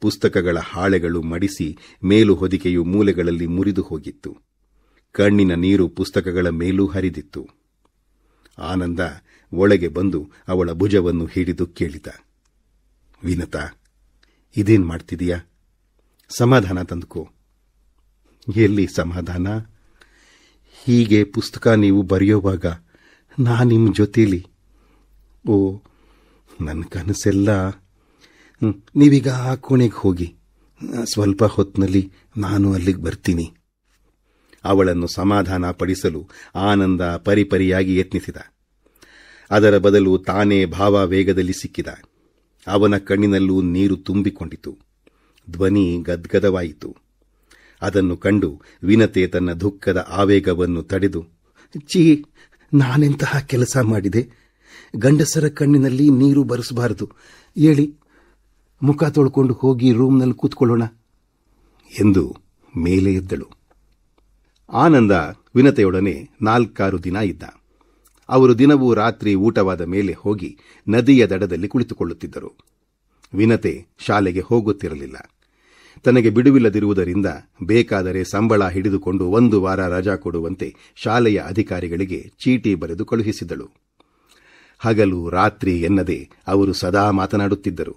ಪುಸ್ತಕಗಳ ಹಾಳೆಗಳು ಮಡಿಸಿ ಮೇಲು ಹೊದಿಕೆಯು ಮೂಲೆಗಳಲ್ಲಿ ಮುರಿದು ಹೋಗಿತ್ತು. ಕಣ್ಣಿನ ನೀರು ಪುಸ್ತಕಗಳ ಮೇಲೂ ಹರಿದಿತ್ತು. ಆನಂದ ಒಳಗೆ ಬಂದು ಅವಳ ಭುಜವನ್ನು ಹಿಡಿದು ಕೇಳಿದ, ವಿನತಾ, ಇದೇನ್ ಮಾಡ್ತಿದೀಯಾ? ಸಮಾಧಾನ ತಂದುಕೋ. ಎಲ್ಲಿ ಸಮಾಧಾನ? ಹೀಗೆ ಪುಸ್ತಕ ನೀವು ಬರೆಯುವಾಗ ನಿಮ್ಮ ಜೊತೆಲಿ. ಓ, ನನ್ನ ಕನಸೆಲ್ಲ. ನೀವೀಗ ಆ ಕೋಣೆಗೆ ಹೋಗಿ, ಸ್ವಲ್ಪ ಹೊತ್ತಿನಲ್ಲಿ ನಾನು ಅಲ್ಲಿಗೆ ಬರ್ತೀನಿ. ಅವಳನ್ನು ಸಮಾಧಾನ ಪಡಿಸಲು ಆನಂದ ಪರಿಪರಿಯಾಗಿ ಯತ್ನಿಸಿದ. ಅದರ ಬದಲು ತಾನೇ ಭಾವಾವೇಗದಲ್ಲಿ ಸಿಕ್ಕಿದ. ಅವನ ಕಣ್ಣಿನಲ್ಲೂ ನೀರು ತುಂಬಿಕೊಂಡಿತು. ಧ್ವನಿ ಗದ್ಗದವಾಯಿತು. ಅದನ್ನು ಕಂಡು ವಿನತೆ ತನ್ನ ದುಃಖದ ಆವೇಗವನ್ನು ತಡೆದು, ಛೀ, ನಾನೆಂತಹ ಕೆಲಸ ಮಾಡಿದೆ? ಗಂಡಸರ ಕಣ್ಣಿನಲ್ಲಿ ನೀರು ಬರೆಸಬಾರದು. ಹೇಳಿ, ಮುಖ ತೊಳ್ಕೊಂಡು ಹೋಗಿ ರೂಮ್ನಲ್ಲಿ ಕೂತ್ಕೊಳ್ಳೋಣ ಎಂದು ಮೇಲೆ ಎದ್ದಳು. ಆನಂದ ವಿನತೆಯೊಡನೆ 4-6 ದಿನ ಇದ್ದ. ಅವರು ದಿನವೂ ರಾತ್ರಿ ಊಟವಾದ ಮೇಲೆ ಹೋಗಿ ನದಿಯ ದಡದಲ್ಲಿ ಕುಳಿತುಕೊಳ್ಳುತ್ತಿದ್ದರು. ವಿನತೆ ಶಾಲೆಗೆ ಹೋಗುತ್ತಿರಲಿಲ್ಲ. ತನಗೆ ಬಿಡುವಿಲ್ಲದಿರುವುದರಿಂದ ಬೇಕಾದರೆ ಸಂಬಳ ಹಿಡಿದುಕೊಂಡು 1 ವಾರ ರಜಾ ಕೊಡುವಂತೆ ಶಾಲೆಯ ಅಧಿಕಾರಿಗಳಿಗೆ ಚೀಟಿ ಬರೆದು ಕಳುಹಿಸಿದಳು. ಹಗಲು ರಾತ್ರಿ ಎನ್ನದೆ ಅವರು ಸದಾ ಮಾತನಾಡುತ್ತಿದ್ದರು.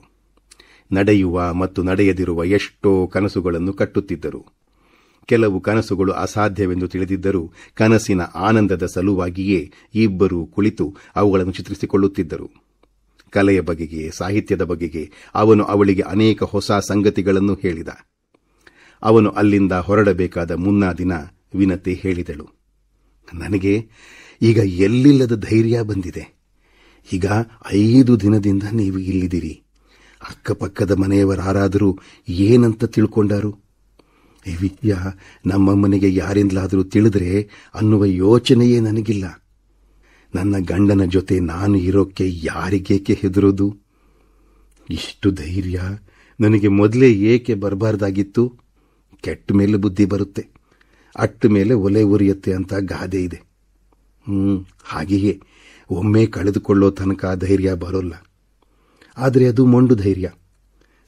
ನಡೆಯುವ ಮತ್ತು ನಡೆಯದಿರುವ ಎಷ್ಟೋ ಕನಸುಗಳನ್ನು ಕಟ್ಟುತ್ತಿದ್ದರು. ಕೆಲವು ಕನಸುಗಳು ಅಸಾಧ್ಯವೆಂದು ತಿಳಿದಿದ್ದರೂ ಕನಸಿನ ಆನಂದದ ಸಲುವಾಗಿಯೇ ಇಬ್ಬರೂ ಕುಳಿತು ಅವುಗಳನ್ನು ಚಿತ್ರಿಸಿಕೊಳ್ಳುತ್ತಿದ್ದರು. ಕಲೆಯ ಬಗೆಗೆ, ಸಾಹಿತ್ಯದ ಬಗೆಗೆ ಅವನು ಅವಳಿಗೆ ಅನೇಕ ಹೊಸ ಸಂಗತಿಗಳನ್ನು ಹೇಳಿದ. ಅವನು ಅಲ್ಲಿಂದ ಹೊರಡಬೇಕಾದ ಮುನ್ನಾ ದಿನ ವಿನತೆ ಹೇಳಿದಳು, ನನಗೆ ಈಗ ಎಲ್ಲಿಲ್ಲದ ಧೈರ್ಯ ಬಂದಿದೆ. ಈಗ 5 ದಿನದಿಂದ ನೀವು ಇಲ್ಲಿದ್ದೀರಿ. ಅಕ್ಕಪಕ್ಕದ ಮನೆಯವರಾರಾದರೂ ಏನಂತ ತಿಳ್ಕೊಂಡಾರು? ಈ ವಿಷಯ ನಮ್ಮಮ್ಮನಿಗೆ ಯಾರಿಂದಲಾದರೂ ತಿಳಿದ್ರೆ ಅನ್ನುವ ಯೋಚನೆಯೇ ನನಗಿಲ್ಲ. ನನ್ನ ಗಂಡನ ಜೊತೆ ನಾನು ಇರೋಕ್ಕೆ ಯಾರಿಗೇಕೆ ಹೆದರೋದು? ಇಷ್ಟು ಧೈರ್ಯ ನನಗೆ ಮೊದಲೇ ಏಕೆ ಬರಬಾರ್ದಾಗಿತ್ತು? ಕೆಟ್ಟ ಮೇಲೆ ಬುದ್ಧಿ ಬರುತ್ತೆ, ಅಟ್ಟ ಮೇಲೆ ಒಲೆ ಉರಿಯುತ್ತೆ ಅಂತ ಗಾದೆ ಇದೆ. ಹಾಗೆಯೇ ಒಮ್ಮೆ ಕಳೆದುಕೊಳ್ಳೋ ತನಕ ಧೈರ್ಯ ಬರೋಲ್ಲ. ಆದರೆ ಅದು ಮೊಂಡು ಧೈರ್ಯ.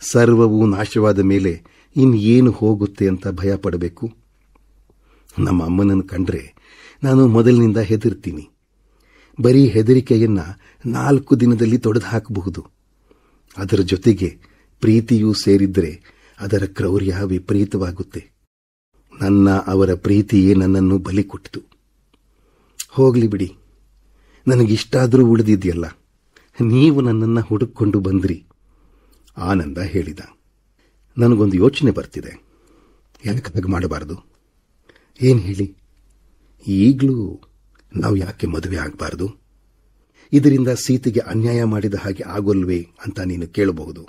ಸರ್ವವೂ ನಾಶವಾದ ಮೇಲೆ ಇನ್ನೇನು ಹೋಗುತ್ತೆ ಅಂತ ಭಯ ಪಡಬೇಕು? ನಮ್ಮ ಅಮ್ಮನನ್ನು ಕಂಡ್ರೆ ನಾನು ಮೊದಲಿನಿಂದ ಹೆದರ್ತೀನಿ. ಬರೀ ಹೆದರಿಕೆಯನ್ನ 4 ದಿನದಲ್ಲಿ ತೊಡೆದು ಹಾಕಬಹುದು. ಅದರ ಜೊತೆಗೆ ಪ್ರೀತಿಯೂ ಸೇರಿದ್ರೆ ಅದರ ಕ್ರೌರ್ಯ ವಿಪರೀತವಾಗುತ್ತೆ. ಅವರ ಪ್ರೀತಿಯೇ ನನ್ನನ್ನು ಬಲಿ ಕೊಟ್ಟಿತು. ಹೋಗ್ಲಿ ಬಿಡಿ, ನನಗಿಷ್ಟಾದರೂ ಉಳಿದಿದೆಯಲ್ಲ. ನೀವು ನನ್ನನ್ನು ಹುಡುಕೊಂಡು ಬಂದ್ರಿ. ಆನಂದ ಹೇಳಿದ, ನನಗೊಂದು ಯೋಚನೆ ಬರ್ತಿದೆ. ಯಾಕೆ ಮಾಡಬಾರದು? ಏನು ಹೇಳಿ? ಈಗಲೂ ನಾವು ಯಾಕೆ ಮದುವೆ ಆಗಬಾರದು? ಇದರಿಂದ ಸೀತೆಗೆ ಅನ್ಯಾಯ ಮಾಡಿದ ಹಾಗೆ ಆಗೋಲ್ವೇ ಅಂತ ನೀನು ಕೇಳಬಹುದು.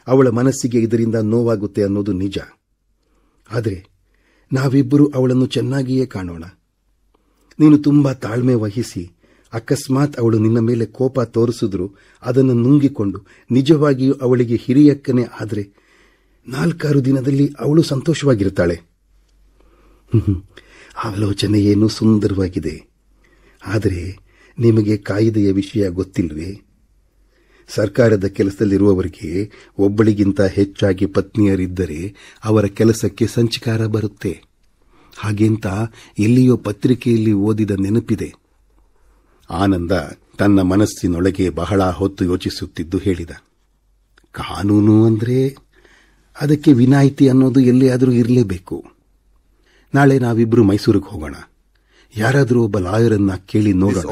ಅವಳ ಮನಸ್ಸಿಗೆ ಇದರಿಂದ ನೋವಾಗುತ್ತೆ ಅನ್ನೋದು ನಿಜ. ಆದರೆ ನಾವಿಬ್ಬರೂ ಅವಳನ್ನು ಚೆನ್ನಾಗಿಯೇ ಕಾಣೋಣ. ನೀನು ತುಂಬಾ ತಾಳ್ಮೆ ವಹಿಸಿ ಅಕಸ್ಮಾತ್ ಅವಳು ನಿನ್ನ ಮೇಲೆ ಕೋಪ ತೋರಿಸಿದ್ರು ಅದನ್ನು ನುಂಗಿಕೊಂಡು ನಿಜವಾಗಿಯೂ ಅವಳಿಗೆ ಹಿರಿಯಕ್ಕನೇ ಆದರೆ 4-6 ದಿನದಲ್ಲಿ ಅವಳು ಸಂತೋಷವಾಗಿರುತ್ತಾಳೆ. ಆಲೋಚನೆ ಏನು ಸುಂದರವಾಗಿದೆ. ಆದರೆ ನಿಮಗೆ ಕಾಯಿದೆಯ ವಿಷಯ ಗೊತ್ತಿಲ್ವೇ? ಸರ್ಕಾರದ ಕೆಲಸದಲ್ಲಿರುವವರಿಗೆ ಒಬ್ಬಳಿಗಿಂತ ಹೆಚ್ಚಾಗಿ ಪತ್ನಿಯರಿದ್ದರೆ ಅವರ ಕೆಲಸಕ್ಕೆ ಸಂಚಕಾರ ಬರುತ್ತೆ. ಹಾಗೆಂತ ಎಲ್ಲಿಯೋ ಪತ್ರಿಕೆಯಲ್ಲಿ ಓದಿದ ನೆನಪಿದೆ. ಆನಂದ ತನ್ನ ಮನಸ್ಸಿನೊಳಗೆ ಬಹಳ ಹೊತ್ತು ಯೋಚಿಸುತ್ತಿದ್ದು ಹೇಳಿದ, ಕಾನೂನು ಅಂದ್ರೆ ಅದಕ್ಕೆ ವಿನಾಯಿತಿ ಅನ್ನೋದು ಎಲ್ಲಿಯಾದರೂ ಇರಲೇಬೇಕು. ನಾಳೆ ನಾವಿಬ್ರು ಮೈಸೂರಿಗೆ ಹೋಗೋಣ. ಯಾರಾದರೂ ಒಬ್ಬ ಲಾಯರನ್ನ ಕೇಳಿ ನೋಡೋಣ.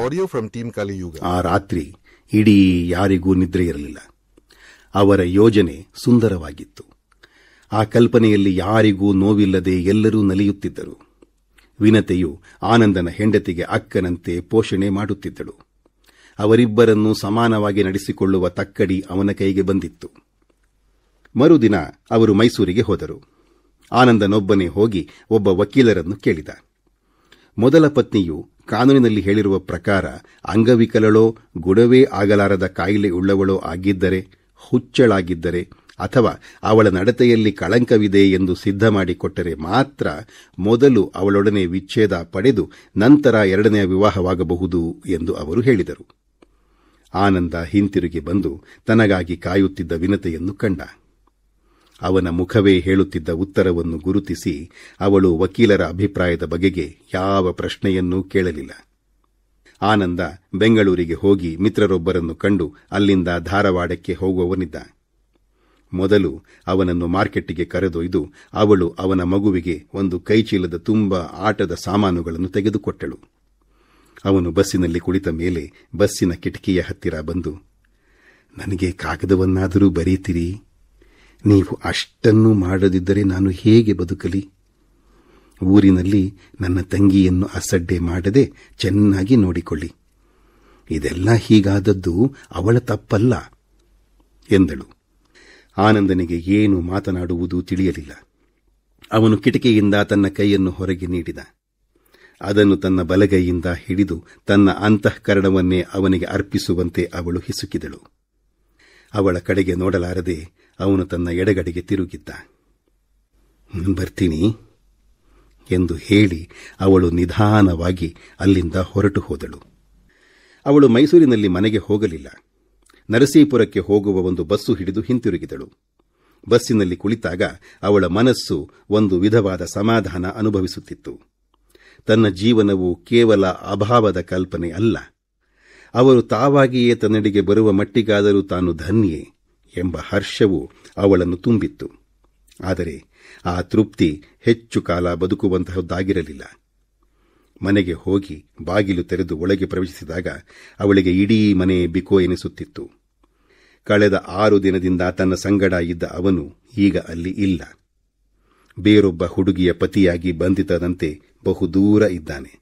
ಆ ರಾತ್ರಿ ಇಡೀ ಯಾರಿಗೂ ನಿದ್ರೆ ಇರಲಿಲ್ಲ. ಅವರ ಯೋಜನೆ ಸುಂದರವಾಗಿತ್ತು. ಆ ಕಲ್ಪನೆಯಲ್ಲಿ ಯಾರಿಗೂ ನೋವಿಲ್ಲದೆ ಎಲ್ಲರೂ ನಲಿಯುತ್ತಿದ್ದರು. ವಿನತೆಯು ಆನಂದನ ಹೆಂಡತಿಗೆ ಅಕ್ಕನಂತೆ ಪೋಷಣೆ ಮಾಡುತ್ತಿದ್ದಳು. ಅವರಿಬ್ಬರನ್ನೂ ಸಮಾನವಾಗಿ ನಡೆಸಿಕೊಳ್ಳುವ ತಕ್ಕಡಿ ಅವನ ಕೈಗೆ ಬಂದಿತ್ತು. ಮರುದಿನ ಅವರು ಮೈಸೂರಿಗೆ ಹೋದರು. ಆನಂದನೊಬ್ಬನೇ ಹೋಗಿ ಒಬ್ಬ ವಕೀಲರನ್ನು ಕೇಳಿದ. ಮೊದಲ ಪತ್ನಿಯು ಕಾನೂನಿನಲ್ಲಿ ಹೇಳಿರುವ ಪ್ರಕಾರ ಅಂಗವಿಕಲಳೋ ಗುಣವೇ ಆಗಲಾರದ ಕಾಯಿಲೆ ಉಳ್ಳವಳೋ ಆಗಿದ್ದರೆ, ಹುಚ್ಚಳಾಗಿದ್ದರೆ ಅಥವಾ ಅವಳ ನಡತೆಯಲ್ಲಿ ಕಳಂಕವಿದೆ ಎಂದು ಸಿದ್ಧ ಮಾಡಿಕೊಟ್ಟರೆ ಮಾತ್ರ ಮೊದಲು ಅವಳೊಡನೆ ವಿಚ್ಛೇದ ಪಡೆದು ನಂತರ ಎರಡನೆಯ ವಿವಾಹವಾಗಬಹುದು ಎಂದು ಅವರು ಹೇಳಿದರು. ಆನಂದ ಹಿಂತಿರುಗಿ ಬಂದು ತನಗಾಗಿ ಕಾಯುತ್ತಿದ್ದ ವಿನತೆಯನ್ನು ಕಂಡ. ಅವನ ಮುಖವೇ ಹೇಳುತ್ತಿದ್ದ ಉತ್ತರವನ್ನು ಗುರುತಿಸಿ ಅವಳು ವಕೀಲರ ಅಭಿಪ್ರಾಯದ ಬಗೆಗೆ ಯಾವ ಪ್ರಶ್ನೆಯನ್ನೂ ಕೇಳಲಿಲ್ಲ. ಆನಂದ ಬೆಂಗಳೂರಿಗೆ ಹೋಗಿ ಮಿತ್ರರೊಬ್ಬರನ್ನು ಕಂಡು ಅಲ್ಲಿಂದ ಧಾರವಾಡಕ್ಕೆ ಹೋಗುವವನಿದ್ದ. ಮೊದಲು ಅವನನ್ನು ಮಾರ್ಕೆಟ್ಟಿಗೆ ಕರೆದೊಯ್ದು ಅವಳು ಅವನ ಮಗುವಿಗೆ ಒಂದು ಕೈಚೀಲದ ತುಂಬ ಆಟದ ಸಾಮಾನುಗಳನ್ನು ತೆಗೆದುಕೊಟ್ಟಳು. ಅವನು ಬಸ್ಸಿನಲ್ಲಿ ಕುಳಿತ ಮೇಲೆ ಬಸ್ಸಿನ ಕಿಟಕಿಯ ಹತ್ತಿರ ಬಂದು, ನನಗೆ ಕಾಗದವನ್ನಾದರೂ ಬರೀತೀರಿ? ನೀವು ಅಷ್ಟನ್ನೂ ಮಾಡದಿದ್ದರೆ ನಾನು ಹೇಗೆ ಬದುಕಲಿ? ಊರಿನಲ್ಲಿ ನನ್ನ ತಂಗಿಯನ್ನು ಅಸಡ್ಡೆ ಮಾಡದೆ ಚೆನ್ನಾಗಿ ನೋಡಿಕೊಳ್ಳಿ. ಇದೆಲ್ಲ ಹೀಗಾದದ್ದು ಅವಳ ತಪ್ಪಲ್ಲ ಎಂದಳು. ಆನಂದನಿಗೆ ಏನು ಮಾತನಾಡುವುದು ತಿಳಿಯಲಿಲ್ಲ. ಅವನು ಕಿಟಕಿಯಿಂದ ತನ್ನ ಕೈಯನ್ನು ಹೊರಗೆ ನೀಡಿದ. ಅದನ್ನು ತನ್ನ ಬಲಗೈಯಿಂದ ಹಿಡಿದು ತನ್ನ ಅಂತಃಕರಣವನ್ನೇ ಅವನಿಗೆ ಅರ್ಪಿಸುವಂತೆ ಅವಳು ಹಿಸುಕಿದಳು. ಅವಳ ಕಡೆಗೆ ನೋಡಲಾರದೆ ಅವನು ತನ್ನ ಎಡಗಡೆಗೆ ತಿರುಗಿದ್ದ. ಬರ್ತೀನಿ ಎಂದು ಹೇಳಿ ಅವಳು ನಿಧಾನವಾಗಿ ಅಲ್ಲಿಂದ ಹೊರಟು ಹೋದಳು. ಅವಳು ಮೈಸೂರಿನಲ್ಲಿ ಮನೆಗೆ ಹೋಗಲಿಲ್ಲ. ನರಸೀಪುರಕ್ಕೆ ಹೋಗುವ ಒಂದು ಬಸ್ಸು ಹಿಡಿದು ಹಿಂತಿರುಗಿದಳು. ಬಸ್ಸಿನಲ್ಲಿ ಕುಳಿತಾಗ ಅವಳ ಮನಸ್ಸು ಒಂದು ವಿಧವಾದ ಸಮಾಧಾನ ಅನುಭವಿಸುತ್ತಿತ್ತು. ತನ್ನ ಜೀವನವು ಕೇವಲ ಅಭಾವದ ಕಲ್ಪನೆ ಅಲ್ಲ, ಅವರು ತಾವಾಗಿಯೇ ತನ್ನೆಡೆಗೆ ಬರುವ ಮಟ್ಟಿಗಾದರೂ ತಾನು ಧನ್ಯೆ ಎಂಬ ಹರ್ಷವು ಅವಳನ್ನು ತುಂಬಿತ್ತು. ಆದರೆ ಆ ತೃಪ್ತಿ ಹೆಚ್ಚು ಕಾಲ ಬದುಕುವಂತಹದ್ದಾಗಿರಲಿಲ್ಲ. ಮನೆಗೆ ಹೋಗಿ ಬಾಗಿಲು ತೆರೆದು ಒಳಗೆ ಪ್ರವೇಶಿಸಿದಾಗ ಅವಳಿಗೆ ಇಡೀ ಮನೆ ಬಿಕೋ ಎನಿಸುತ್ತಿತ್ತು. ಕಳೆದ 6 ದಿನದಿಂದ ತನ್ನ ಸಂಗಡ ಇದ್ದ ಅವನು ಈಗ ಅಲ್ಲಿ ಇಲ್ಲ. ಬೇರೊಬ್ಬ ಹುಡುಗಿಯ ಪತಿಯಾಗಿ ಬಂಧಿತದಂತೆ ಬಹುದೂರ ಇದ್ದಾನೆ.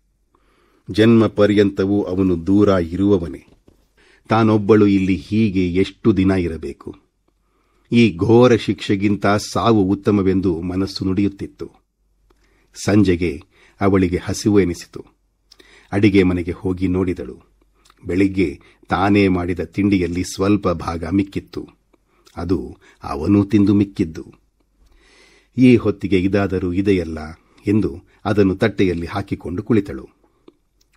ಜನ್ಮ ಪರ್ಯಂತವೂ ಅವನು ದೂರ ಇರುವವನೇ. ತಾನೊಬ್ಬಳು ಇಲ್ಲಿ ಹೀಗೆ ಎಷ್ಟು ದಿನ ಇರಬೇಕು? ಈ ಘೋರ ಶಿಕ್ಷೆಗಿಂತ ಸಾವು ಉತ್ತಮವೆಂದು ಮನಸ್ಸು ನುಡಿಯುತ್ತಿತ್ತು. ಸಂಜೆಗೆ ಅವಳಿಗೆ ಹಸಿವು ಎನಿಸಿತು. ಅಡಿಗೆ ಮನೆಗೆ ಹೋಗಿ ನೋಡಿದಳು. ಬೆಳಿಗ್ಗೆ ತಾನೇ ಮಾಡಿದ ತಿಂಡಿಯಲ್ಲಿ ಸ್ವಲ್ಪ ಭಾಗ ಮಿಕ್ಕಿತ್ತು. ಅದು ಅವನೂ ತಿಂದು ಮಿಕ್ಕಿದ್ದು. ಈ ಹೊತ್ತಿಗೆ ಇದಾದರೂ ಇದೆಯಲ್ಲ ಎಂದು ಅದನ್ನು ತಟ್ಟೆಯಲ್ಲಿ ಹಾಕಿಕೊಂಡು ಕುಳಿತಳು.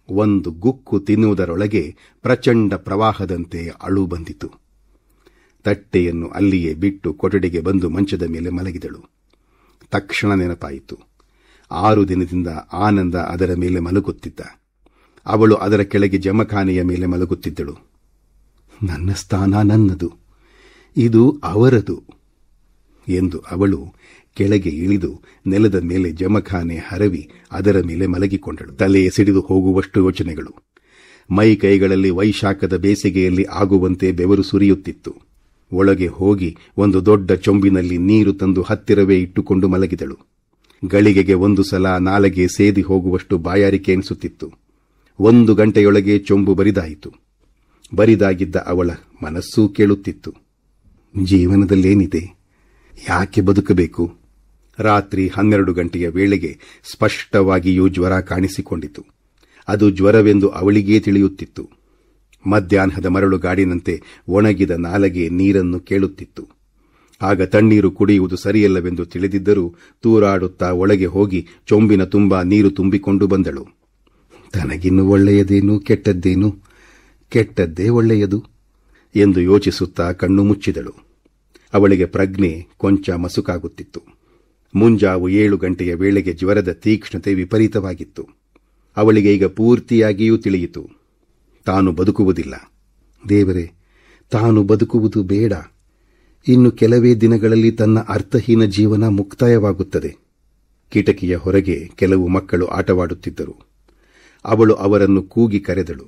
ಒಂದು ಗುಕ್ಕು ತಿನ್ನುವುದರೊಳಗೆ ಪ್ರಚಂಡ ಪ್ರವಾಹದಂತೆ ಅಳು ಬಂದಿತು. ತಟ್ಟೆಯನ್ನು ಅಲ್ಲಿಯೇ ಬಿಟ್ಟು ಕೊಠಡಿಗೆ ಬಂದು ಮಂಚದ ಮೇಲೆ ಮಲಗಿದಳು. ತಕ್ಷಣ ನೆನಪಾಯಿತು. 6 ದಿನದಿಂದ ಆನಂದ ಅದರ ಮೇಲೆ ಮಲಗುತ್ತಿದ್ದ. ಅವಳು ಅದರ ಕೆಳಗೆ ಜಮಖಾನೆಯ ಮೇಲೆ ಮಲಗುತ್ತಿದ್ದಳು. ನನ್ನ ಸ್ಥಾನ ನನ್ನದು, ಇದು ಅವರದು ಎಂದು ಅವಳು ಕೆಳಗೆ ಇಳಿದು ನೆಲದ ಮೇಲೆ ಜಮಖಾನೆ ಹರವಿ ಅದರ ಮೇಲೆ ಮಲಗಿಕೊಂಡಳು. ತಲೆ ಸಿಡಿದು ಹೋಗುವಷ್ಟು ಯೋಚನೆಗಳು. ಮೈ ಕೈಗಳಲ್ಲಿ ವೈಶಾಖದ ಬೇಸಿಗೆಯಲ್ಲಿ ಆಗುವಂತೆ ಬೆವರು ಸುರಿಯುತ್ತಿತ್ತು. ಒಳಗೆ ಹೋಗಿ ಒಂದು ದೊಡ್ಡ ಚೊಂಬಿನಲ್ಲಿ ನೀರು ತಂದು ಹತ್ತಿರವೇ ಇಟ್ಟುಕೊಂಡು ಮಲಗಿದಳು. ಗಳಿಗೆಗೆ ಒಂದು ಸಲ ನಾಲಗೆ ಸೇದಿ ಹೋಗುವಷ್ಟು ಬಾಯಾರಿಕೆ ಎನಿಸುತ್ತಿತ್ತು. 1 ಗಂಟೆಯೊಳಗೆ ಚೊಂಬು ಬರಿದಾಯಿತು. ಬರಿದಾಗಿದ್ದ ಅವಳ ಮನಸ್ಸೂ ಕೇಳುತ್ತಿತ್ತು, ಜೀವನದಲ್ಲೇನಿದೆ? ಯಾಕೆ ಬದುಕಬೇಕು? ರಾತ್ರಿ 12 ಗಂಟೆಯ ವೇಳೆಗೆ ಸ್ಪಷ್ಟವಾಗಿಯೂ ಜ್ವರ ಕಾಣಿಸಿಕೊಂಡಿತು. ಅದು ಜ್ವರವೆಂದು ಅವಳಿಗೇ ತಿಳಿಯುತ್ತಿತ್ತು. ಮಧ್ಯಾಹ್ನದ ಮರಳುಗಾಡಿನಂತೆ ಒಣಗಿದ ನಾಲಗೆ ನೀರನ್ನು ಕೇಳುತ್ತಿತ್ತು. ಆಗ ತಣ್ಣೀರು ಕುಡಿಯುವುದು ಸರಿಯಲ್ಲವೆಂದು ತಿಳಿದಿದ್ದರೂ ತೂರಾಡುತ್ತಾ ಒಳಗೆ ಹೋಗಿ ಚೊಂಬಿನ ತುಂಬ ನೀರು ತುಂಬಿಕೊಂಡು ಬಂದಳು. ತನಗಿನ್ನು ಒಳ್ಳೆಯದೇನು ಕೆಟ್ಟದ್ದೇನು? ಕೆಟ್ಟದ್ದೇ ಒಳ್ಳೆಯದು ಎಂದು ಯೋಚಿಸುತ್ತಾ ಕಣ್ಣು ಮುಚ್ಚಿದಳು. ಅವಳಿಗೆ ಪ್ರಜ್ಞೆ ಕೊಂಚ ಮಸುಕಾಗುತ್ತಿತ್ತು. ಮುಂಜಾವು 7 ಗಂಟೆಯ ವೇಳೆಗೆ ಜ್ವರದ ತೀಕ್ಷ್ಣತೆ ವಿಪರೀತವಾಗಿತ್ತು. ಅವಳಿಗೆ ಈಗ ಪೂರ್ತಿಯಾಗಿಯೂ ತಿಳಿಯಿತು, ತಾನು ಬದುಕುವುದಿಲ್ಲ. ದೇವರೇ, ತಾನು ಬದುಕುವುದು ಬೇಡ. ಇನ್ನು ಕೆಲವೇ ದಿನಗಳಲ್ಲಿ ತನ್ನ ಅರ್ಥಹೀನ ಜೀವನ ಮುಕ್ತಾಯವಾಗುತ್ತದೆ. ಕಿಟಕಿಯ ಹೊರಗೆ ಕೆಲವು ಮಕ್ಕಳು ಆಟವಾಡುತ್ತಿದ್ದರು. ಅವಳು ಅವರನ್ನು ಕೂಗಿ ಕರೆದಳು.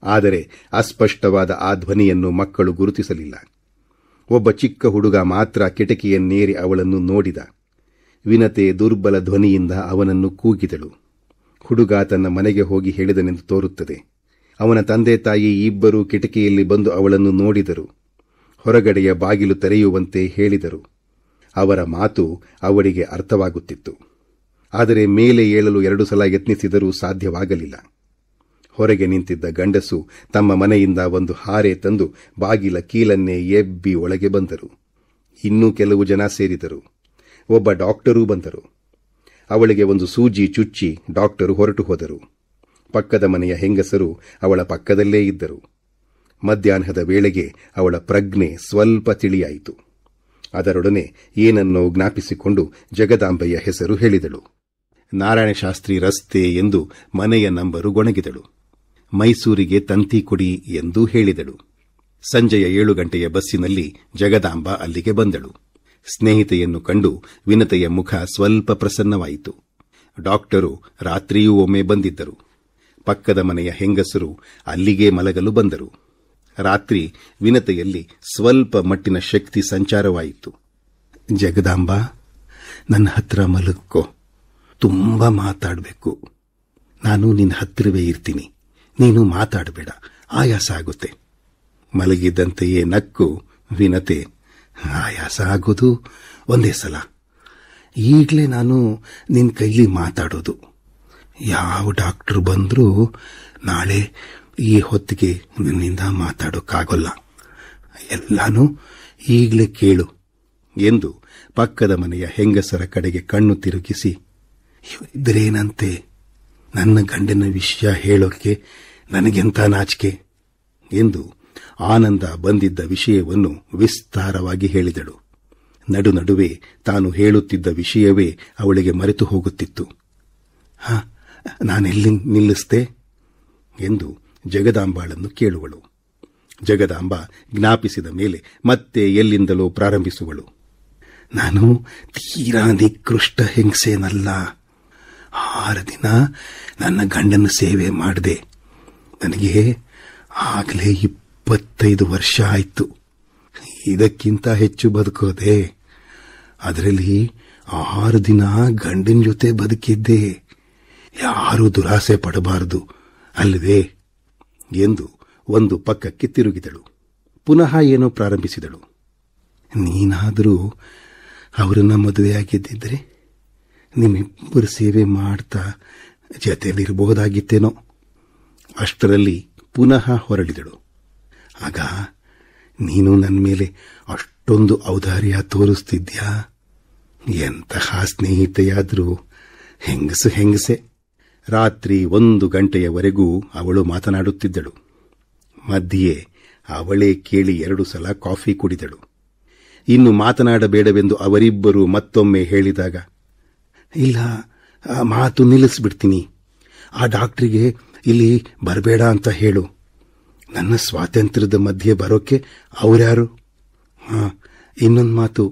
ಆದರೆ ಅಸ್ಪಷ್ಟವಾದ ಆ ಧ್ವನಿಯನ್ನು ಮಕ್ಕಳು ಗುರುತಿಸಲಿಲ್ಲ. ಒಬ್ಬ ಚಿಕ್ಕ ಹುಡುಗ ಮಾತ್ರ ಕಿಟಕಿಯನ್ನೇರಿ ಅವಳನ್ನು ನೋಡಿದ. ವಿನತೆ ದುರ್ಬಲ ಧ್ವನಿಯಿಂದ ಅವನನ್ನು ಕೂಗಿದಳು. ಹುಡುಗ ತನ್ನ ಮನೆಗೆ ಹೋಗಿ ಹೇಳಿದನೆಂದು ತೋರುತ್ತದೆ. ಅವನ ತಂದೆ ತಾಯಿ ಇಬ್ಬರೂ ಕಿಟಕಿಯಲ್ಲಿ ಬಂದು ಅವಳನ್ನು ನೋಡಿದರು. ಹೊರಗಡೆಯ ಬಾಗಿಲು ತೆರೆಯುವಂತೆ ಹೇಳಿದರು. ಅವರ ಮಾತು ಅವಳಿಗೆ ಅರ್ಥವಾಗುತ್ತಿತ್ತು. ಆದರೆ ಮೇಲೆ ಏಳಲು 2 ಸಲ ಯತ್ನಿಸಿದರೂ ಸಾಧ್ಯವಾಗಲಿಲ್ಲ. ಹೊರಗೆ ನಿಂತಿದ್ದ ಗಂಡಸು ತಮ್ಮ ಮನೆಯಿಂದ ಒಂದು ಹಾರೆ ತಂದು ಬಾಗಿಲ ಕೀಲನ್ನೇ ಎಬ್ಬಿ ಒಳಗೆ ಬಂದರು. ಇನ್ನೂ ಕೆಲವು ಜನ ಸೇರಿದರು. ಒಬ್ಬ ಡಾಕ್ಟರೂ ಬಂದರು. ಅವಳಿಗೆ ಒಂದು ಸೂಜಿ ಚುಚ್ಚಿ ಡಾಕ್ಟರು ಹೊರಟು ಹೋದರು. ಪಕ್ಕದ ಮನೆಯ ಹೆಂಗಸರು ಅವಳ ಪಕ್ಕದಲ್ಲೇ ಇದ್ದರು. ಮಧ್ಯಾಹ್ನದ ವೇಳೆಗೆ ಅವಳ ಪ್ರಜ್ಞೆ ಸ್ವಲ್ಪ ತಿಳಿಯಾಯಿತು. ಅದರೊಡನೆ ಏನನ್ನೋ ಜ್ಞಾಪಿಸಿಕೊಂಡು ಜಗದಾಂಬೆಯ ಹೆಸರು ಹೇಳಿದಳು. ನಾರಾಯಣಶಾಸ್ತ್ರಿ ರಸ್ತೆ ಎಂದು ಮನೆಯ ನಂಬರು ಗೊಣಗಿದಳು. ಮೈಸೂರಿಗೆ ತಂತಿ ಕೊಡಿ ಎಂದೂ ಹೇಳಿದಳು. ಸಂಜೆಯ 7 ಗಂಟೆಯ ಬಸ್ಸಿನಲ್ಲಿ ಜಗದಾಂಬ ಅಲ್ಲಿಗೆ ಬಂದಳು. ಸ್ನೇಹಿತೆಯನ್ನು ಕಂಡು ವಿನತೆಯ ಮುಖ ಸ್ವಲ್ಪ ಪ್ರಸನ್ನವಾಯಿತು. ಡಾಕ್ಟರು ರಾತ್ರಿಯೂ ಒಮ್ಮೆ ಬಂದಿದ್ದರು. ಪಕ್ಕದ ಮನೆಯ ಹೆಂಗಸರು ಅಲ್ಲಿಗೆ ಮಲಗಲು ಬಂದರು. ರಾತ್ರಿ ವಿನತೆಯಲ್ಲಿ ಸ್ವಲ್ಪ ಮಟ್ಟಿನ ಶಕ್ತಿ ಸಂಚಾರವಾಯಿತು. ಜಗದಾಂಬ, ನನ್ನ ಹತ್ರ ಮಲಕ್ಕೋ. ತುಂಬಾ ಮಾತಾಡಬೇಕು. ನಾನು ನಿನ್ನ ಹತ್ತಿರವೇ ಇರ್ತೀನಿ. ನೀನು ಮಾತಾಡಬೇಡ, ಆಯಾಸ ಆಗುತ್ತೆ. ಮಲಗಿದ್ದಂತೆಯೇ ನಕ್ಕು ವಿನತೆ, ಆಯಾಸ ಆಗೋದು ಒಂದೇ ಸಲ. ಈಗಲೇ ನಾನು ನಿನ್ನ ಕೈಲಿ ಮಾತಾಡೋದು. ಯಾವ ಡಾಕ್ಟರ್ ಬಂದರೂ ನಾಳೆ ಈ ಹೊತ್ತಿಗೆ ನಿನ್ನಿಂದ ಮಾತಾಡೋಕ್ಕಾಗೋಲ್ಲ. ಎಲ್ಲಾನು ಈಗಲೇ ಕೇಳು ಎಂದು ಪಕ್ಕದ ಮನೆಯ ಹೆಂಗಸರ ಕಡೆಗೆ ಕಣ್ಣು ತಿರುಗಿಸಿ, ಇದ್ರೇನಂತೆ, ನನ್ನ ಗಂಡನ ವಿಷಯ ಹೇಳೋಕೆ ನನಗೆಂತ ನಾಚಿಕೆ ಎಂದು ಆನಂದ ಬಂದಿದ್ದ ವಿಷಯವನ್ನು ವಿಸ್ತಾರವಾಗಿ ಹೇಳಿದಳು. ನಡುವೆ ತಾನು ಹೇಳುತ್ತಿದ್ದ ವಿಷಯವೇ ಅವಳಿಗೆ ಮರೆತು ಹೋಗುತ್ತಿತ್ತು. ನಾನೆಲ್ಲಿ ನಿಲ್ಲಿಸ್ದೆ ಎಂದು ಜಗದಾಂಬಾಳನ್ನು ಕೇಳುವಳು. ಜಗದಾಂಬ ಜ್ಞಾಪಿಸಿದ ಮೇಲೆ ಮತ್ತೆ ಎಲ್ಲಿಂದಲೋ ಪ್ರಾರಂಭಿಸುವಳು. ನಾನು ತೀರಾ ನಿಕೃಷ್ಟ ಹೆಂಗಸೇನಲ್ಲ. 6 ದಿನ ನನ್ನ ಗಂಡನ ಸೇವೆ ಮಾಡಿದೆ. ನನಗೆ ಆಗಲೇ 25 ವರ್ಷ ಆಯಿತು. ಇದಕ್ಕಿಂತ ಹೆಚ್ಚು ಬದುಕೋದೆ. ಅದರಲ್ಲಿ 6 ದಿನ ಗಂಡನ ಜೊತೆ ಬದುಕಿದ್ದೆ. ಯಾರೂ ದುರಾಸೆ ಪಡಬಾರದು ಅಲ್ವೇ ಎಂದು ಒಂದು ಪಕ್ಕಕ್ಕೆ ತಿರುಗಿದಳು. ಪುನಃ ಏನೋ ಪ್ರಾರಂಭಿಸಿದಳು. ನೀನಾದರೂ ಅವರನ್ನ ಮದುವೆಯಾಗಿದ್ದಿದ್ರೆ ನಿಮ್ಮಿಬ್ಬರು ಸೇವೆ ಮಾಡ್ತಾ ಜೊತೆಯಲ್ಲಿರಬಹುದಾಗಿತ್ತೇನೋ. ಅಷ್ಟರಲ್ಲಿ ಪುನಃ ಹೊರಳಿದಳು. ಆಗ ನೀನು ನನ್ನ ಮೇಲೆ ಅಷ್ಟೊಂದು ಔದಾರ್ಯ ತೋರಿಸ್ತಿದ್ಯಾ? ಎಂತಹ ಸ್ನೇಹಿತೆಯಾದರೂ ಹೆಂಗಸೆ. ರಾತ್ರಿ 1 ಗಂಟೆಯವರೆಗೂ ಅವಳು ಮಾತನಾಡುತ್ತಿದ್ದಳು. ಮಧ್ಯೆ ಅವಳೇ ಕೇಳಿ 2 ಸಲ ಕಾಫಿ ಕುಡಿದಳು. ಇನ್ನು ಮಾತನಾಡಬೇಡವೆಂದು ಅವರಿಬ್ಬರು ಮತ್ತೊಮ್ಮೆ ಹೇಳಿದಾಗ, ಇಲ್ಲ, ಮಾತು ನಿಲ್ಲಿಸ್ಬಿಡ್ತೀನಿ. ಆ ಡಾಕ್ಟ್ರಿಗೆ ಇಲ್ಲಿ ಬರಬೇಡ ಅಂತ ಹೇಳು. ನನ್ನ ಸ್ವಾತಂತ್ರ್ಯದ ಮಧ್ಯೆ ಬರೋಕೆ ಅವರ್ಯಾರು? ಇನ್ನೊಂದು ಮಾತು,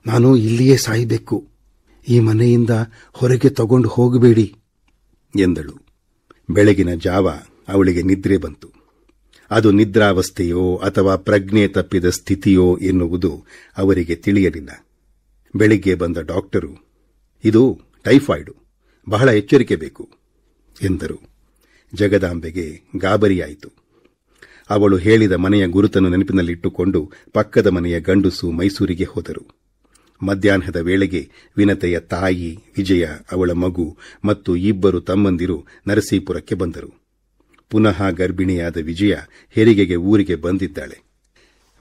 ನಾನು ಇಲ್ಲಿಯೇ ಸಾಯಬೇಕು. ಈ ಮನೆಯಿಂದ ಹೊರಗೆ ತಗೊಂಡು ಹೋಗಬೇಡಿ ಎಂದಳು. ಬೆಳಗಿನ ಜಾವ ಅವಳಿಗೆ ನಿದ್ರೆ ಬಂತು. ಅದು ನಿದ್ರಾವಸ್ಥೆಯೋ ಅಥವಾ ಪ್ರಜ್ಞೆ ತಪ್ಪಿದ ಸ್ಥಿತಿಯೋ ಎನ್ನುವುದು ಅವರಿಗೆ ತಿಳಿಯಲಿಲ್ಲ. ಬೆಳಿಗ್ಗೆ ಬಂದ ಡಾಕ್ಟರು, ಇದು ಟೈಫಾಯ್ಡು, ಬಹಳ ಎಚ್ಚರಿಕೆ ಬೇಕು ಎಂದರು. ಜಗದಾಂಬೆಗೆ ಗಾಬರಿಯಾಯಿತು. ಅವಳು ಹೇಳಿದ ಮನೆಯ ಗುರುತನ್ನು ನೆನಪಿನಲ್ಲಿಟ್ಟುಕೊಂಡು ಪಕ್ಕದ ಮನೆಯ ಗಂಡುಸು ಮೈಸೂರಿಗೆ ಹೋದರು. ಮಧ್ಯಾಹ್ನದ ವೇಳೆಗೆ ವಿನತೆಯ ತಾಯಿ ವಿಜಯ, ಅವಳ ಮಗು ಮತ್ತು 2 ತಮ್ಮಂದಿರು ನರಸೀಪುರಕ್ಕೆ ಬಂದರು. ಪುನಃ ಗರ್ಭಿಣಿಯಾದ ವಿಜಯ ಹೆರಿಗೆಗೆ ಊರಿಗೆ ಬಂದಿದ್ದಾಳೆ.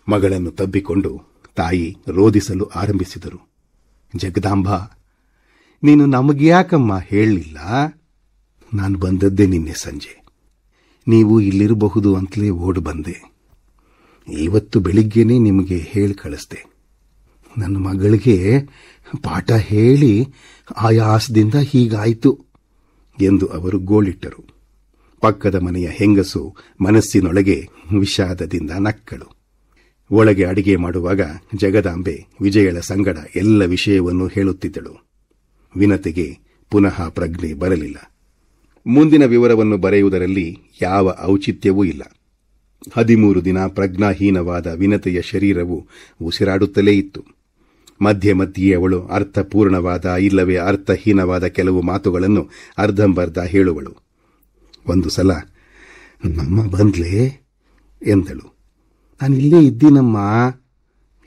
ಮಗಳನ್ನು ತಬ್ಬಿಕೊಂಡು ತಾಯಿ ರೋದಿಸಲು ಆರಂಭಿಸಿದರು. ಜಗದಾಂಬ, ನೀನು ನಮಗ್ಯಾಕಮ್ಮ ಹೇಳಲಿಲ್ಲ? ನಾನು ಬಂದದ್ದೇ ನಿನ್ನೆ ಸಂಜೆ. ನೀವು ಇಲ್ಲಿರಬಹುದು ಅಂತಲೇ ಓಡಿ ಬಂದೆ. ಇವತ್ತು ಬೆಳಿಗ್ಗೆನೇ ನಿಮಗೆ ಹೇಳಿ ಕಳಿಸ್ದೆ. ನನ್ನ ಮಗಳಿಗೆ ಪಾಠ ಹೇಳಿ ಆಯಾಸದಿಂದ ಹೀಗಾಯಿತು ಎಂದು ಅವರು ಗೋಳಿಟ್ಟರು. ಪಕ್ಕದ ಮನೆಯ ಹೆಂಗಸು ಮನಸ್ಸಿನೊಳಗೆ ವಿಷಾದದಿಂದ ನಕ್ಕಳು. ಒಳಗೆ ಅಡಿಗೆ ಮಾಡುವಾಗ ಜಗದಾಂಬೆ ವಿಜಯಳ ಸಂಗಡ ಎಲ್ಲ ವಿಷಯವನ್ನು ಹೇಳುತ್ತಿದ್ದಳು. ವಿನತೆಗೆ ಪುನಃ ಪ್ರಜ್ಞೆ ಬರಲಿಲ್ಲ. ಮುಂದಿನ ವಿವರವನ್ನು ಬರೆಯುವುದರಲ್ಲಿ ಯಾವ ಔಚಿತ್ಯವೂ ಇಲ್ಲ. 13 ದಿನ ಪ್ರಜ್ಞಾಹೀನವಾದ ವಿನತೆಯ ಶರೀರವು ಉಸಿರಾಡುತ್ತಲೇ ಇತ್ತು. ಮಧ್ಯೆ ಮಧ್ಯೆ ಅವಳು ಅರ್ಥಪೂರ್ಣವಾದ ಇಲ್ಲವೇ ಅರ್ಥಹೀನವಾದ ಕೆಲವು ಮಾತುಗಳನ್ನು ಅರ್ಧಂಬರ್ಧ ಹೇಳುವಳು. ಒಂದು ಸಲ, ನಮ್ಮ ಬಂದ್ಲೇ ಎಂದಳು. ನಾನಿಲ್ಲೇ ಇದ್ದೀನಮ್ಮ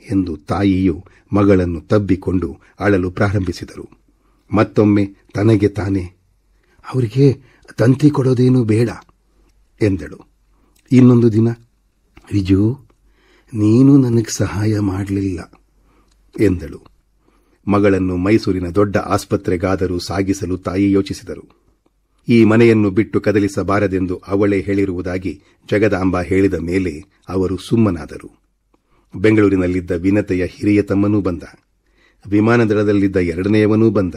ಎಂದು ತಾಯಿಯು ಮಗಳನ್ನು ತಬ್ಬಿಕೊಂಡು ಅಳಲು ಪ್ರಾರಂಭಿಸಿದರು. ಮತ್ತೊಮ್ಮೆ ತನಗೆ ತಾನೇ, ಅವರಿಗೆ ತಂತಿ ಕೊಡೋದೇನೂ ಬೇಡ ಎಂದಳು. ಇನ್ನೊಂದು ದಿನ, ವಿಜು, ನೀನು ನನಗೆ ಸಹಾಯ ಮಾಡಲಿಲ್ಲ ಎಂದಳು. ಮಗಳನ್ನು ಮೈಸೂರಿನ ದೊಡ್ಡ ಆಸ್ಪತ್ರೆಗಾದರೂ ಸಾಗಿಸಲು ತಾಯಿ ಯೋಚಿಸಿದರು. ಈ ಮನೆಯನ್ನು ಬಿಟ್ಟು ಕದಲಿಸಬಾರದೆಂದು ಅವಳೇ ಹೇಳಿರುವುದಾಗಿ ಜಗದಾಂಬ ಹೇಳಿದ ಮೇಲೆ ಅವರು ಸುಮ್ಮನಾದರು. ಬೆಂಗಳೂರಿನಲ್ಲಿದ್ದ ವಿನತೆಯ ಹಿರಿಯ ತಮ್ಮನೂ ಬಂದ. ವಿಮಾನದಳದಲ್ಲಿದ್ದ ಎರಡನೆಯವನೂ ಬಂದ.